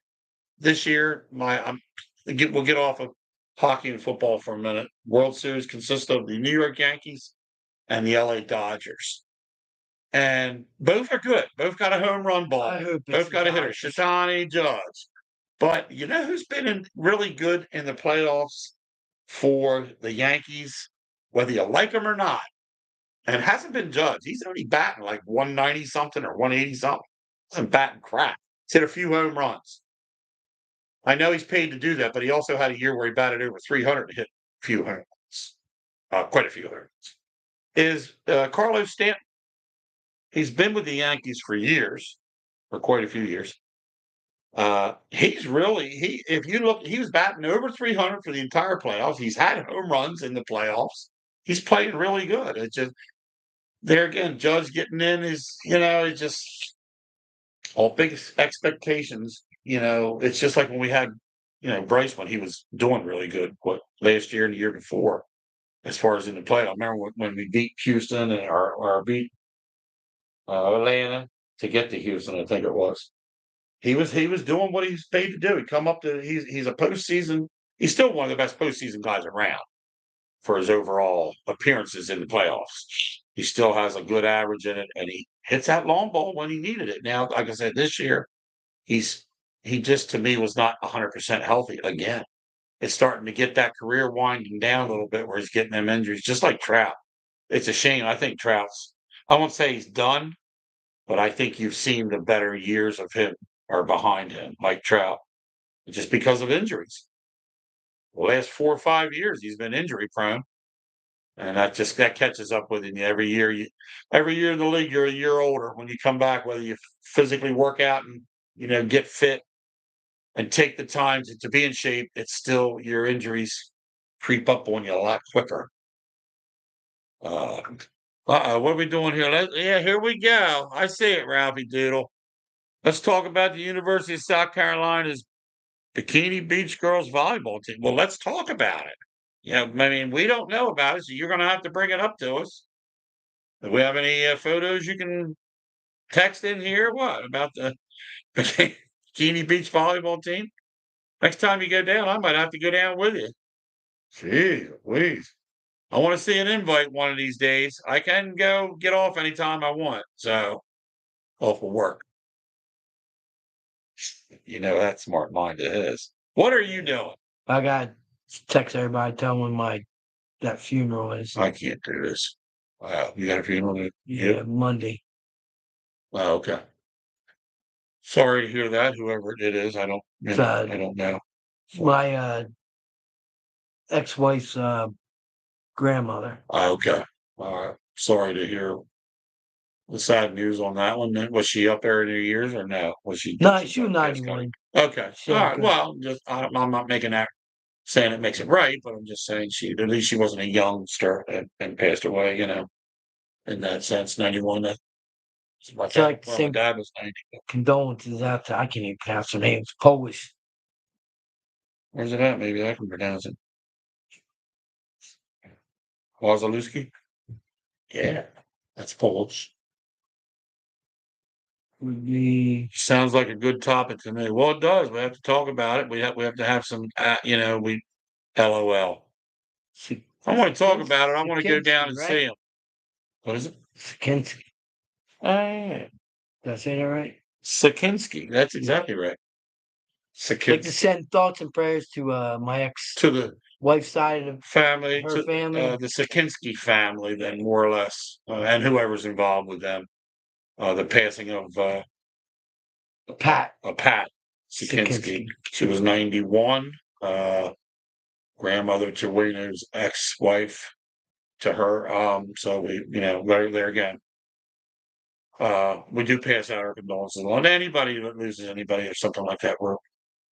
this year, we'll get off of hockey and football for a minute. World Series consists of the New York Yankees and the LA Dodgers. And both are good. Both got a home run ball. Both got a hitter. Shitani, Judge. But you know who's been really good in the playoffs for the Yankees, whether you like him or not, and hasn't been Judge. He's only batting like 190 something or 180 something. Isn't batting crap. He's hit a few home runs. I know he's paid to do that, but he also had a year where he batted over 300 and hit a few home runs, quite a few home runs. Is Carlos Stanton? He's been with the Yankees for years, for quite a few years. He's really if you look, he was batting over 300 for the entire playoffs. He's had home runs in the playoffs. He's playing really good. It's just there again, Judge getting in is, it's just all big expectations. It's just like when we had, Bryce when he was doing really good, last year and the year before, as far as in the playoff. I remember when we beat Houston and or beat Atlanta to get to Houston, I think it was. He was doing what he's paid to do. He come up to he's a postseason. He's still one of the best postseason guys around for his overall appearances in the playoffs. He still has a good average in it, and he hits that long ball when he needed it. Now, like I said, this year he just to me was not 100% healthy again. It's starting to get that career winding down a little bit where he's getting them injuries, just like Trout. It's a shame. I think Trout's. I won't say he's done, but I think you've seen the better years of him are behind him, like Trout, just because of injuries. The last 4 or 5 years, he's been injury prone, and that catches up with him every year. Every year in the league, you're a year older when you come back. Whether you physically work out and get fit and take the time to be in shape, it's still your injuries creep up on you a lot quicker. What are we doing here? Here we go. I see it, Ralphie Doodle. Let's talk about the University of South Carolina's Bikini Beach girls volleyball team. Well, let's talk about it. We don't know about it, so you're going to have to bring it up to us. Do we have any photos you can text in here? What about the Bikini Beach volleyball team? Next time you go down, I might have to go down with you. Jeez, please. I want to see an invite one of these days. I can go get off anytime I want. So, off of work. That smart mind of his. What are you doing? I got to text everybody, tell them when that funeral is. I can't do this. Wow, you got a funeral? Yeah, Monday. Oh, okay. Sorry to hear that. Whoever it is, I don't know. My ex-wife's grandmother. Okay. All right. Sorry to hear the sad news on that one. Then was she up there in her years or no? Was she? No, she was 91. Okay. All right. Well, I'm not making that saying it makes it right, but I'm just saying at least she wasn't a youngster and passed away. In that sense, 91. My dad was 90. Condolences out to, I can't even pronounce her name. It's Polish. Where's it at? Maybe I can pronounce it. Wazalewski? Yeah, that's Polish. Would be sounds like a good topic to me. Well, it does. We have to talk about it. We have to have some. LOL. I want to talk about it. I want to go down and see him. What is it? Sakinski. Yeah. Did I say that right? Sakinski. That's exactly right. I'd like to send thoughts and prayers to my ex to the wife's side of family, her family, the Sakinski family, then more or less, and whoever's involved with them. The passing of Pat Sakinski. She was 91. Grandmother to Wayno's ex-wife to her. So we, right there again. We do pass out our condolences on anybody that loses anybody or something like that. We're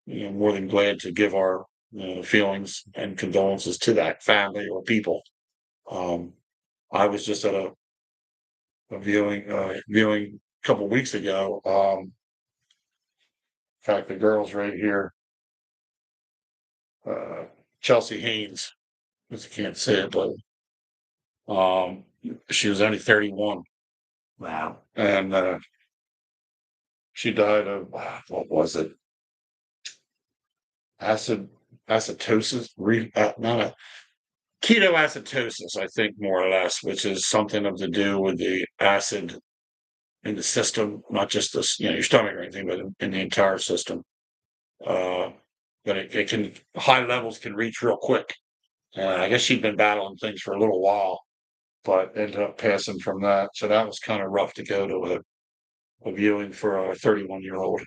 more than glad to give our feelings and condolences to that family or people. I was just at a viewing a couple weeks ago. In fact, the girls right here, Chelsea Haynes, I can't say it, but she was only 31. Wow. And she died of, what was it? Acetosis, not a ketoacidosis, I think, more or less, which is something to do with the acid in the system, not just your stomach or anything, but in the entire system. But it can, high levels can reach real quick. I guess she'd been battling things for a little while, but ended up passing from that. So that was kind of rough to go to a viewing for a 31-year-old.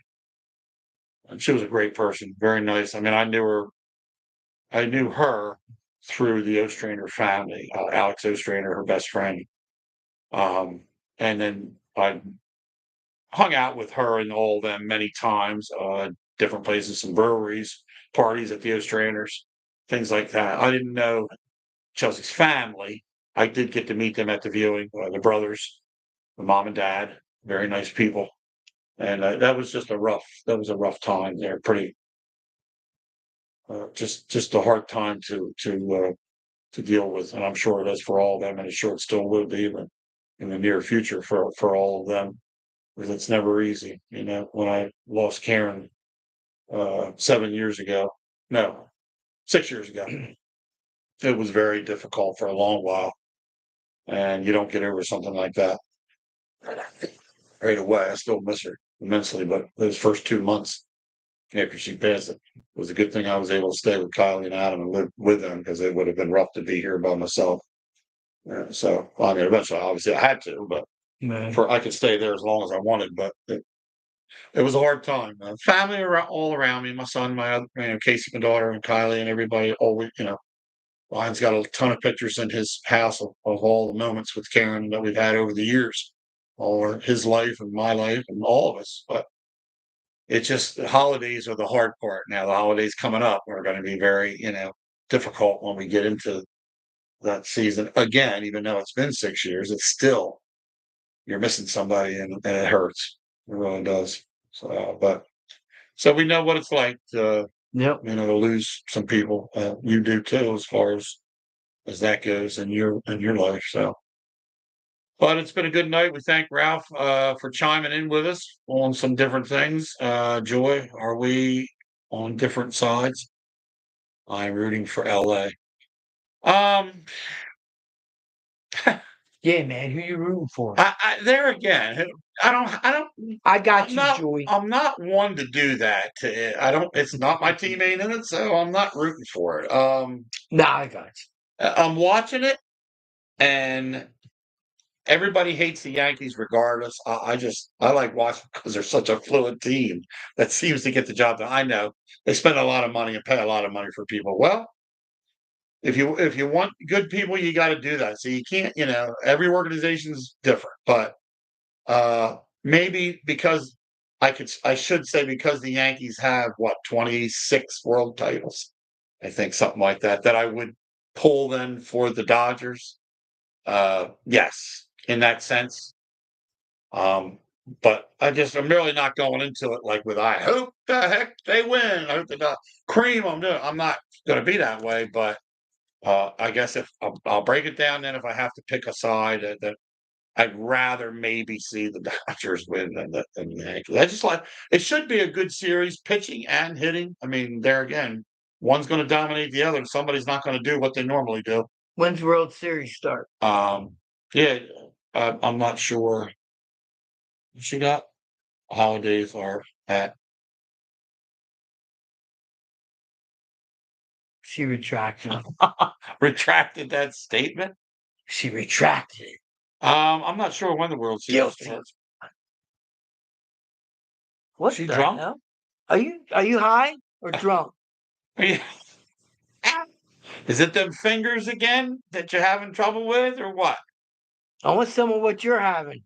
And she was a great person, very nice. I mean, I knew her through the Ostrander family, Alex Ostrander, her best friend. Um, and then I hung out with her and all of them many times, different places, some breweries, parties at the Ostranders, things like that. I didn't know Chelsea's family. I did get to meet them at the viewing, the brothers, the mom and dad, very nice people. And that was just that was a rough time there. Pretty, just a hard time to deal with. And I'm sure it is for all of them. And I'm sure it still will be in the near future for all of them. Because it's never easy. You know, when I lost Karen 7 years ago, no, 6 years ago, it was very difficult for a long while. And you don't get over something like that right away. I still miss her immensely, but those first 2 months after she passed, it was a good thing I was able to stay with Kylie and Adam and live with them because it would have been rough to be here by myself. So, well, I mean, eventually, obviously, I had to, but I could stay there as long as I wanted. But it was a hard time. Family all around me, my son, my other, Casey, my daughter, and Kylie, and everybody. Always, Ryan's got a ton of pictures in his house of all the moments with Karen that we've had over the years, all his life and my life and all of us. But it's just the holidays are the hard part. Now the holidays coming up are going to be very, difficult when we get into that season again. Even though it's been 6 years, it's still you're missing somebody, and it hurts. It really does. So we know what it's like to, to lose some people. You do too, as far as that goes in your life. So, but it's been a good night. We thank Ralph for chiming in with us on some different things. Joy, are we on different sides? I'm rooting for LA. Um, Yeah, man. Who you rooting for? there again, I don't. I got I'm you, not. Joey. I'm not one to do that. I don't. It's not my teammate in it, so I'm not rooting for it. Nah, I got you. I'm watching it, and everybody hates the Yankees regardless. I like watching because they're such a fluid team that seems to get the job done. I know they spend a lot of money and pay a lot of money for people. Well, if you want good people, you got to do that. So you can't. Every organization's different, but maybe because I should say because the Yankees have 26 world titles, I think something like that. That I would pull them for the Dodgers. Yes, in that sense. But I'm really not going into it like with I hope the heck they win. I hope they not cream them. No, I'm not going to be that way. But I guess if I'll break it down, then if I have to pick a side, that I'd rather maybe see the Dodgers win than the Yankees. I just like it should be a good series, pitching and hitting. I mean, there again, one's going to dominate the other, and somebody's not going to do what they normally do. When's World Series start? Yeah, I'm not sure. She got holidays are at. She retracted. Retracted that statement. She retracted it. I'm not sure when the World Series starts. What she the drunk? hell? Are you high or drunk? Is it them fingers again that you're having trouble with, or what? I want some of what you're having.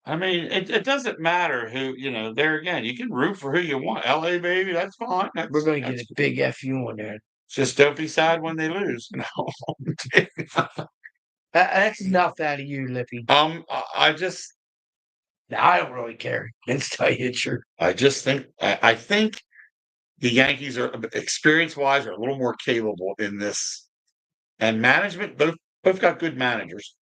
I mean, it doesn't matter who, there again, you can root for who you want. LA, baby, that's fine. We're going to get a big FU on there. Just don't be sad when they lose. That's enough out of you, Lippy. I just. I don't really care. Let's tell you the truth. I just think, I think the Yankees are, experience-wise, are a little more capable in this. And management, both got good managers.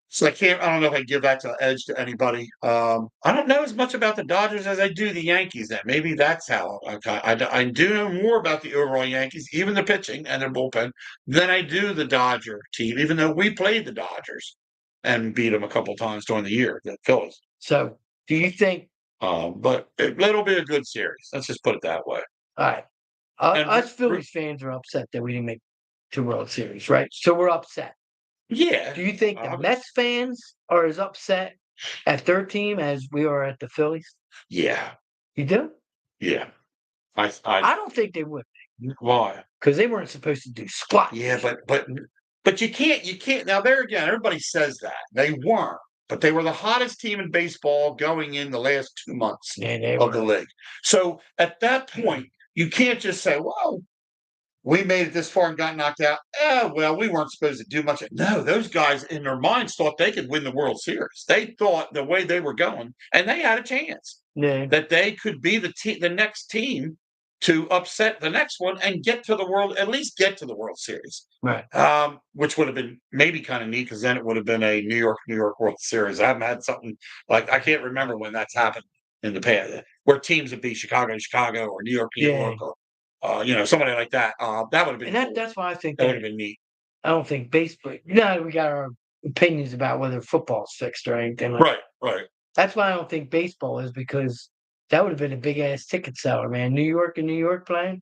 So I don't know if I give that to edge to anybody. I don't know as much about the Dodgers as I do the Yankees. Then maybe that's how I do know more about the overall Yankees, even the pitching and their bullpen, than I do the Dodger team. Even though we played the Dodgers and beat them a couple times during the year, the Phillies. So, do you think? But it'll be a good series. Let's just put it that way. All right, us Phillies fans are upset that we didn't make the World Series, right? So we're upset. Yeah. Do you think the Mets fans are as upset at their team as we are at the Phillies? Yeah, You do? yeah. I don't think they would, Why? because they weren't supposed to do squat. Yeah, but you can't. Now there again, everybody says that they weren't, but they were the hottest team in baseball going in the last 2 months Yeah, they of the were. league. So at that point, you can't just say, "Well, we made it this far and got knocked out. Well, we weren't supposed to do much." No, those guys in their minds thought they could win the World Series. They thought the way they were going, and they had a chance Yeah. that they could be the next team to upset the next one and get to the world, at least get to the World Series. Right. Which would have been maybe kind of neat because then it would have been a New York World Series. I haven't had something like I can't remember when that's happened in the past where teams would be Chicago or New York, Yeah. or somebody like that. That would have been And cool. that's why I think That would that have been neat. I don't think baseball. We got our opinions about whether football's fixed or anything like. Right, right. That's why I don't think baseball is, because that would have been a big ass ticket seller, man. New York and New York playing.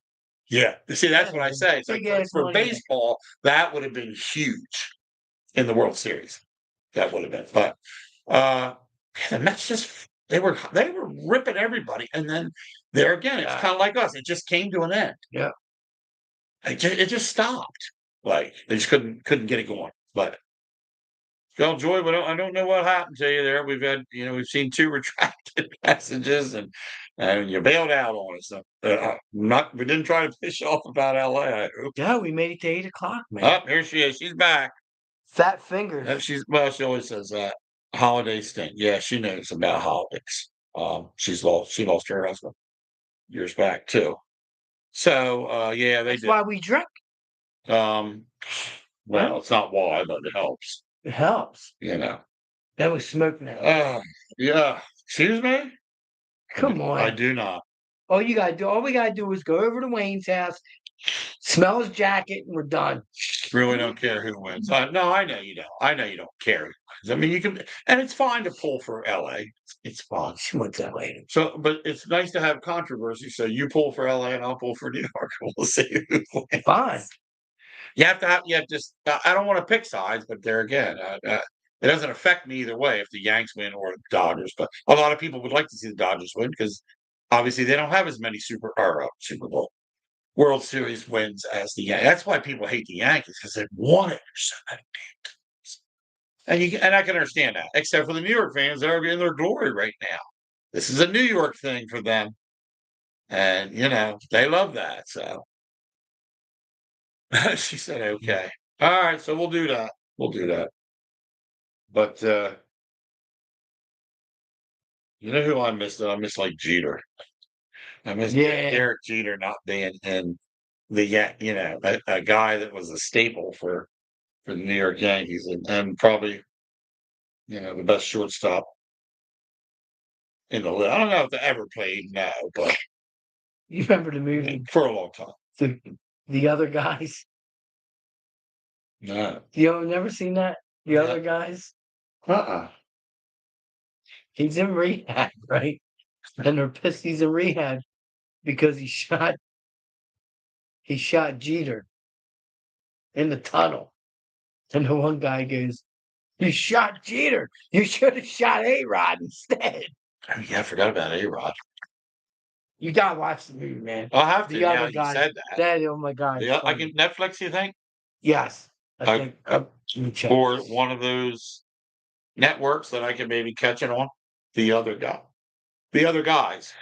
Yeah. See, that's That what would I have say. been It's like big ass for money maker. baseball, that would have been huge in the World Series. That would have been. But the Mets they were ripping everybody. And then there again, it's kind of like us. It just came to an end. Yeah. It just stopped. Like they just couldn't get it going. But well, Joy, I don't know what happened to you there. We've seen 2 retracted messages, and you bailed out on us. So, we didn't try to piss you off about LA. I hope. Yeah, we made it to 8 o'clock, man. Oh, here she is. She's back. Fat fingers. She always says that holiday stink. Yeah, she knows about holidays. She lost her husband years back too. So yeah, they That's did. why we drink. Um, well, it's not why, but it helps. It helps. That was smoking out. Yeah. Excuse me? Come I on. do not. All we gotta do is go over to Wayne's house, smell his jacket, and we're done. Really don't care who wins. No, I know you don't. I know you don't care who wins. I mean, you can, and it's fine to pull for LA. It's fine. She wants that lady. So, but it's nice to have controversy. So you pull for LA and I'll pull for New York. We'll see who wins. Fine. You have to just, I don't want to pick sides, but there again, it doesn't affect me either way if the Yanks win or the Dodgers. But a lot of people would like to see the Dodgers win because obviously they don't have as many Super Bowl World Series wins as the Yankees. That's why people hate the Yankees because they've won it so many times. And I can understand that, except for the New York fans, they're in their glory right now. This is a New York thing for them, and they love that. So she said, "Okay, all right, so we'll do that. We'll do that." But you know who I missed? I miss like Jeter. I miss Derek Jeter not being in a guy that was a staple for the New York Yankees and probably the best shortstop in the league. I don't know if they ever played now, but You remember the movie for a long time. The Other Guys? No. You never seen that? The No. Other Guys? Uh-uh. He's in rehab, right? And they're pissed he's in rehab because he shot Jeter in the tunnel. And the one guy goes, "You shot Jeter. You should have shot A-Rod instead." Oh, yeah, I forgot about A-Rod. You gotta watch the movie, man. I'll have to The now Other you Guys. said that. Oh my God. I can Netflix, you think? Yes. I think. Let me check. Or one of those networks that I can maybe catch it on. The Other Guy. The Other Guys.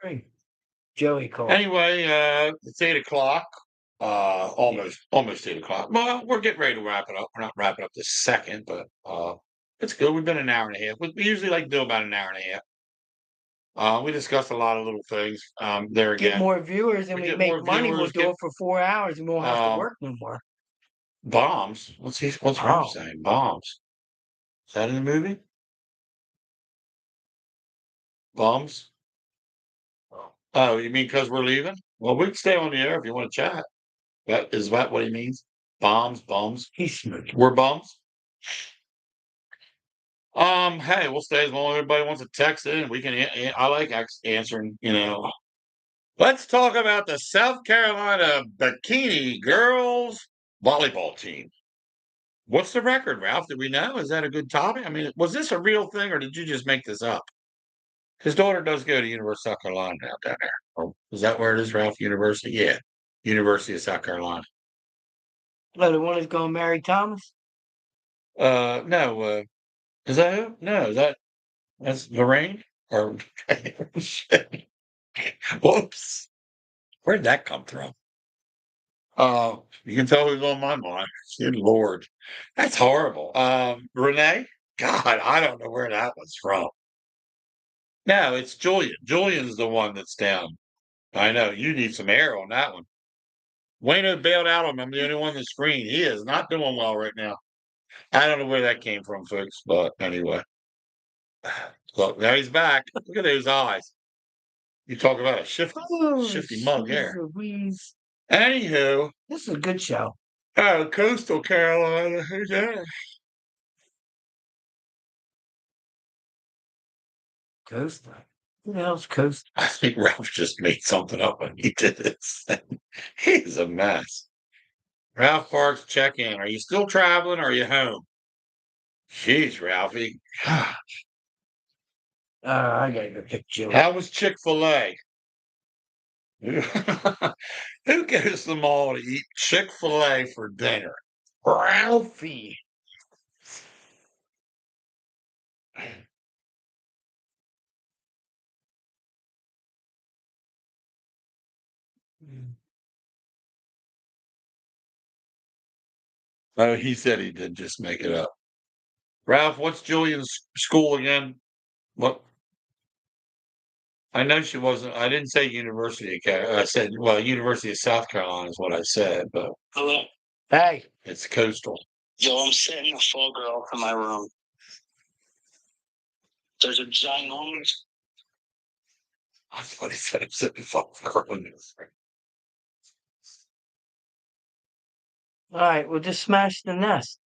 Great. Joey called. Anyway, it's 8:00. Almost 8:00. Well, we're getting ready to wrap it up. We're not wrapping up this second, but it's good. We've been an hour and a half. We usually like to do about an hour and a half. We discussed a lot of little things. There again, get more viewers and we make money. We'll do it for 4 hours and we won't have to work no more. Bombs. What's Rob saying? Bombs. Is that in the movie? Bombs. Oh, you mean because we're leaving? Well, we can stay on the air if you want to chat. Is that what he means? Bombs. He's smoking. We're bums. Hey, we'll stay as long as everybody wants to text in. We can. I like answering. Let's talk about the South Carolina Bikini girls volleyball team. What's the record, Ralph? Did we know? Is that a good topic? I mean, was this a real thing or did you just make this up? His daughter does go to University of South Carolina now down there. Oh, is that where it is, Ralph? University? Yeah. University of South Carolina. Oh, the one that's going to marry Thomas? No, is that who? No, that's Lorraine? Or shit. Whoops. Where did that come from? You can tell who's on my mind. Good Lord. That's horrible. Renee? God, I don't know where that was from. No, it's Julian. Julian's the one that's down. I know. You need some air on that one. Wayno bailed out on him. I'm the only one on the screen. He is not doing well right now. I don't know where that came from, folks. But anyway. Look, now he's back. Look at those eyes. You talk about a Oh, shifty mug there. Louise. Anywho, This is a good show. oh, Coastal Carolina. Who's that? Coast. Who the hell's Coast? I think Ralph just made something up when he did this. He's a mess. Ralph Parks, check in. Are you still traveling or are you home? Jeez, Ralphie. I gotta go pick Joey. How was Chick-fil-A? Who goes to the mall to eat Chick-fil-A for dinner? Ralphie. Oh, he said he did just make it up. Ralph, what's Julian's school again? What? I know she wasn't. I didn't say University of I said, well, University of South Carolina is what I said, but Hello. Hey. it's coastal. Yo, I'm sitting a full girl in my room. There's a ginormous. That's what he said. I'm sitting fucking girl. All right, we'll just smash the nest.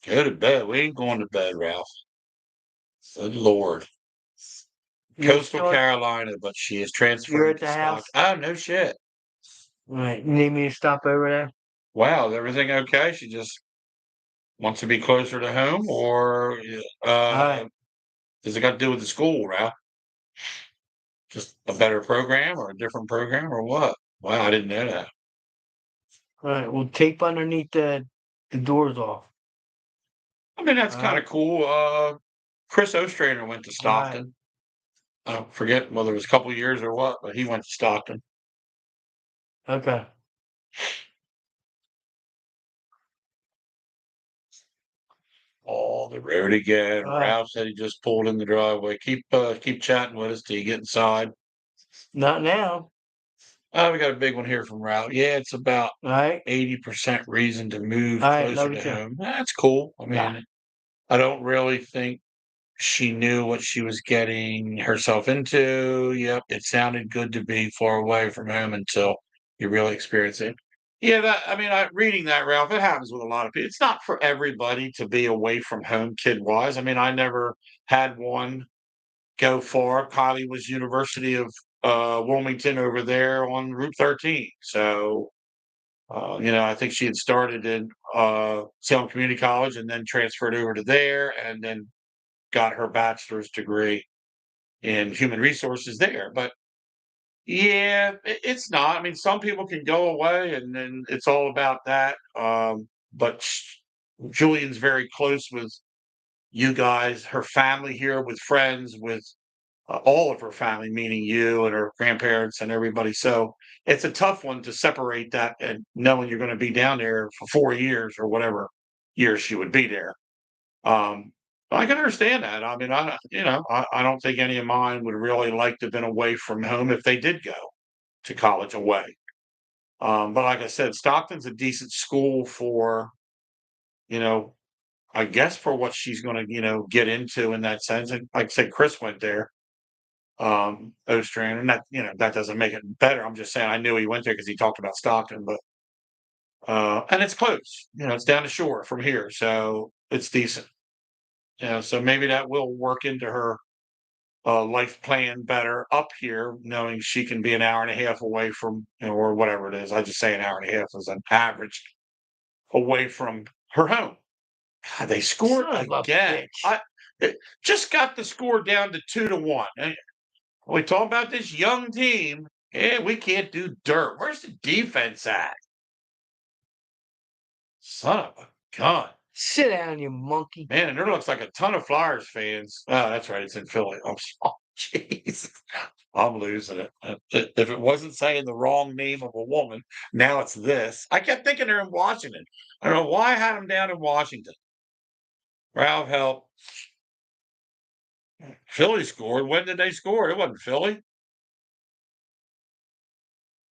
Go to bed. We ain't going to bed, Ralph. Good Lord. You're Coastal still- Carolina, but she is You're transferred at to the house? Stockton. Oh, no shit. All right, you need me to stop over there? Wow, is everything okay? She just wants to be closer to home, or right. does it got to do with the school, Ralph? Just a better program or a different program or what? Wow, I didn't know that. All right, we'll tape underneath the doors off. I mean, that's All kind right. of cool. Chris Ostrander went to All right. Stockton. I don't forget whether it was a couple of years or what, but he went to Stockton. Okay. Oh, the road again. All right. Ralph said he just pulled in the driveway. Keep chatting with us till you get inside. Not now. Oh, we got a big one here from Ralph. Yeah, it's about All right. 80% reason to move All right, closer love you to too. home. That's cool. I Yeah. mean, I don't really think she knew what she was getting herself into. Yep, it sounded good to be far away from home until you really experience it. Yeah, reading that, Ralph, it happens with a lot of people. It's not for everybody to be away from home kid wise. I mean, I never had one go far. Kylie was University of Wilmington over there on Route 13. So, I think she had started in Salem Community College and then transferred over to there and then got her bachelor's degree in human resources there. But yeah, it's not. I mean, some people can go away and then it's all about that. But Julian's very close with you guys, her family here, with friends, with all of her family, meaning you and her grandparents and everybody. So it's a tough one to separate that and knowing you're going to be down there for 4 years or whatever years she would be there. Um, I can understand that. I mean, I don't think any of mine would really like to have been away from home if they did go to college away. But like I said, Stockton's a decent school for, you know, I guess for what she's going to, get into in that sense. And like I said, Chris went there, Ostrander, and that doesn't make it better. I'm just saying I knew he went there because he talked about Stockton, but and it's close. It's down the shore from here, so it's decent. So maybe that will work into her life plan better up here, knowing she can be an hour and a half away from, or whatever it is. I just say an hour and a half as an average away from her home. God, they scored Son of a again. bitch. It just got the score down to 2-1. And we talk about this young team. Yeah, we can't do dirt. Where's the defense at? Son of a gun. Sit down, you monkey. Man, and there looks like a ton of Flyers fans. Oh, that's right. It's in Philly. Oh, jeez. I'm losing it. If it wasn't saying the wrong name of a woman, now it's this. I kept thinking they're in Washington. I don't know why I had them down in Washington. Ralph, help. Philly scored. When did they score? It wasn't Philly.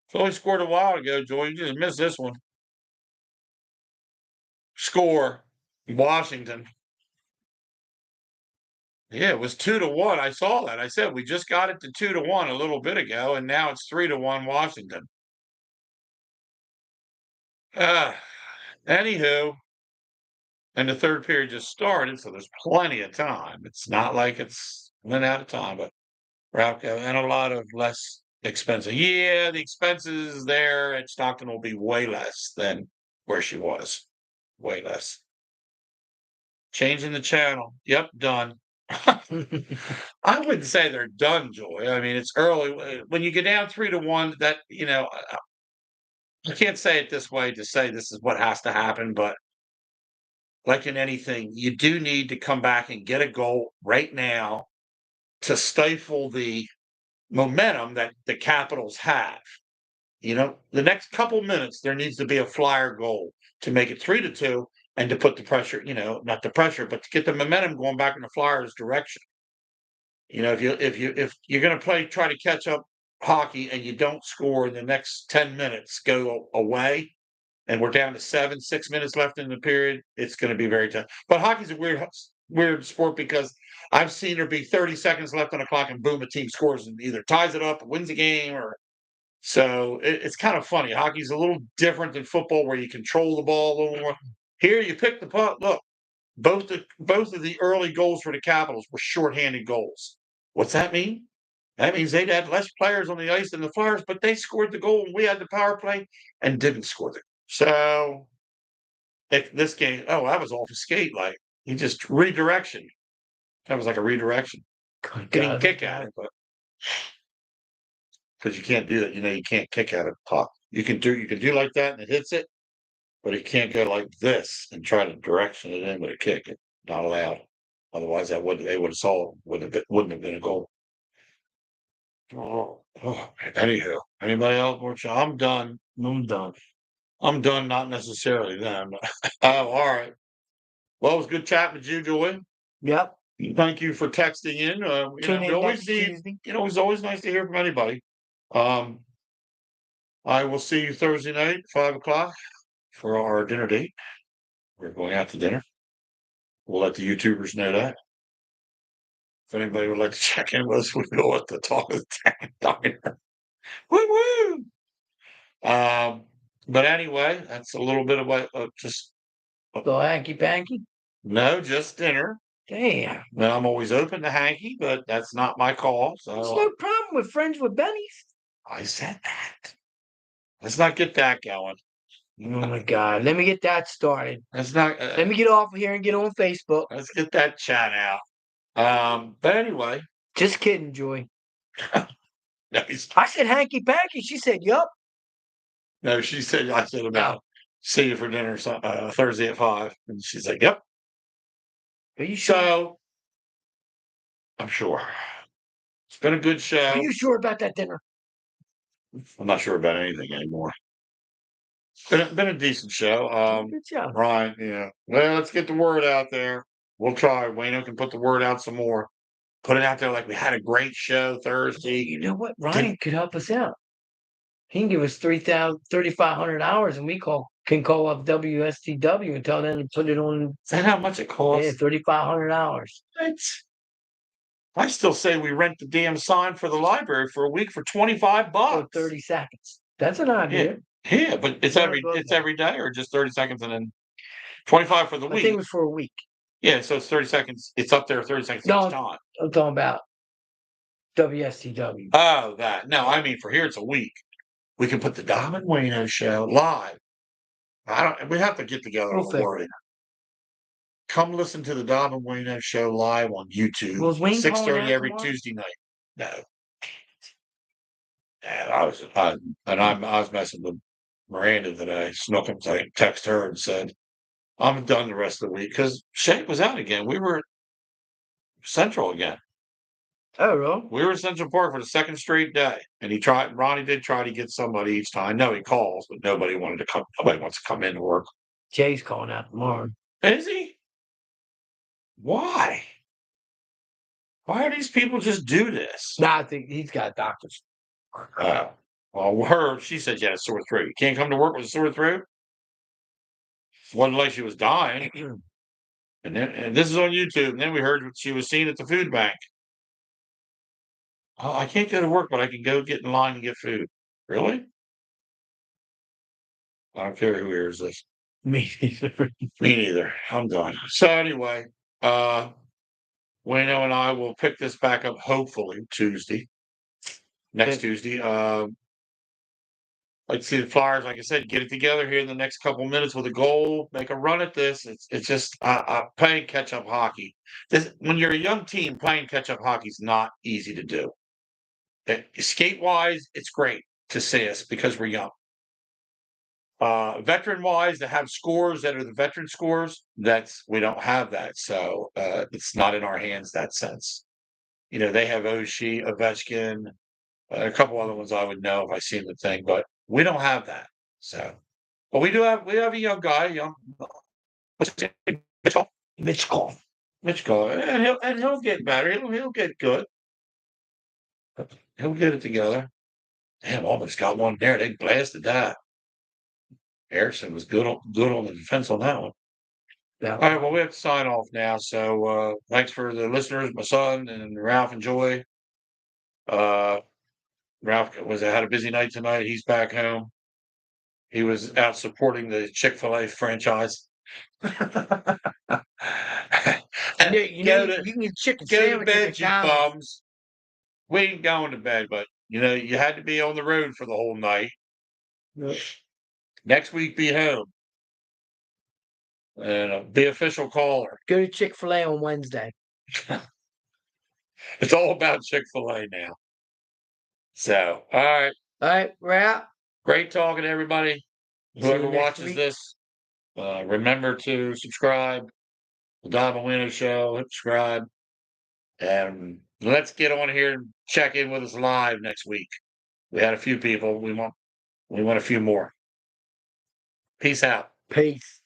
Philly scored a while ago, Joy. You just missed this one. Score. Washington. Yeah, it was 2-1. I saw that. I said we just got it to 2-1 a little bit ago, and now it's 3-1 Washington. Anywho, and the third period just started, so there's plenty of time. It's not like it's went out of time, but and a lot of less expensive. Yeah, the expenses there at Stockton will be way less than where she was. Way less. Changing the channel. Yep, done. I wouldn't say they're done, Joy. I mean, it's early. When you get down 3-1, that, I can't say it this way to say this is what has to happen, but like in anything, you do need to come back and get a goal right now to stifle the momentum that the Capitals have. The next couple minutes, there needs to be a Flyer goal to make it 3-2 and to put the pressure, not the pressure, but to get the momentum going back in the Flyers' direction. If you're going to try to catch up hockey and you don't score in the next 10 minutes, go away, and we're down to 6 minutes left in the period, it's going to be very tough. But hockey's a weird sport because I've seen there be 30 seconds left on the clock and boom, a team scores and either ties it up or wins the game. So it's kind of funny. Hockey's a little different than football where you control the ball a little more. Here you pick the puck. Look, both of the early goals for the Capitals were shorthanded goals. What's that mean? That means they'd had less players on the ice than the Flyers, but they scored the goal and we had the power play and didn't score the goal. So if this game, that was off a skate. Like he just redirection. That was like a redirection. Getting kick at it, but because you can't do that, you can't kick at a puck. You can do like that and it hits it, but you can't go like this and try to direction it in with a kick. It's not allowed. Otherwise, they would have saw it. Wouldn't have been a goal. Anywho, anybody else? I'm done. I'm done. I'm done. Not necessarily then. All right. Well, it was good chatting with you, Joy. Yep. Thank you for texting in. Tune in always next Tuesday. it's always nice to hear from anybody. I will see you Thursday night, 5:00 for our dinner date. We're going out to dinner. We'll let the YouTubers know that. If anybody would like to check in with us, we go at the Talk of the Town Diner. Woo woo! But anyway, that's a little bit of what just. Go hanky panky? No, just dinner. Damn. Well, I'm always open to hanky, but that's not my call. So there's no problem with friends with Benny's. I said that. Let's not get that going. Oh my God. Let me get that started. Let's not. Let me get off of here and get on Facebook. Let's get that chat out. But anyway. Just kidding, Joy. No, I said hanky panky. She said, yup. No, I said about see you for dinner Thursday at 5. And she's like, yep. Are you sure? So I'm sure. It's been a good show. Are you sure about that dinner? I'm not sure about anything anymore. Been a decent show. Good job. Ryan, well, let's get the word out there. We'll try. Wayno can put the word out some more. Put it out there like we had a great show Thursday. You know what? Ryan could help us out. He can give us 3,500 hours, and we can call up WSTW and tell them to put it on. Is that how much it costs? Yeah, 3,500 hours. I still say we rent the damn sign for the library for a week for $25. For 30 seconds. That's an idea. Yeah, but it's every day or just 30 seconds and then 25 for the week. I think it was for a week. Yeah, so it's 30 seconds. It's up there 30 seconds each time. I'm talking about WSTW. Oh, that. No, I mean for here it's a week. We can put the Dob And Wayno Show live. We have to get together on the wording. come listen to the Dob And Wayno Show live on YouTube. Was Wayne calling 6:30 out every tomorrow? Tuesday night. No. And I was messing with Miranda today. Snuck him, so I text her and said, I'm done the rest of the week because Shank was out again. We were Central again. Oh, really? We were in Central Park for the second straight day, and Ronnie did try to get somebody each time. I know he calls, but nobody wanted to come. Nobody wants to come in to work. Jay's calling out tomorrow. Is he? Why? Why do these people just do this? Nah, I think he's got doctors. Well, she said she had a sore throat. You can't come to work with a sore throat? Wasn't like she was dying. And this is on YouTube. And then we heard what she was seen at the food bank. Oh, I can't go to work, but I can go get in line and get food. Really? I don't care who hears this. Me neither. Me neither. I'm done. So anyway, Wayno and I will pick this back up hopefully next Tuesday. Like to see the Flyers, like I said, get it together here in the next couple minutes with a goal, make a run at this. It's just playing catch up hockey. When you're a young team, playing catch up hockey is not easy to do. Skate wise, it's great to see us because we're young. Veteran wise, to have scores that are the veteran scores, we don't have that. So it's not in our hands that sense. They have Oshie, Ovechkin, a couple other ones I would know if I seen the thing, but we don't have that. So, but we have a young guy, what's his name? Mitchell, and he'll get better. He'll get good. He'll get it together. Damn, almost got one there. They blasted that. Harrison was good on the defense on that one. Yeah. All right, well, we have to sign off now. So thanks for the listeners, my son and Ralph and Joy. Ralph had a busy night tonight. He's back home. He was out supporting the Chick-fil-A franchise. You can get chicken go to bed, you McDonald's. bums. We ain't going to bed, but you had to be on the road for the whole night. Yep. Next week, be home and be official caller. Go to Chick-fil-A on Wednesday. It's all about Chick-fil-A now. So, all right, we're out. Great talking to everybody. Whoever watches this, remember to subscribe. The Dob And Wayno Show, subscribe. And let's get on here and check in with us live next week. We had a few people. We want a few more. Peace out. Peace.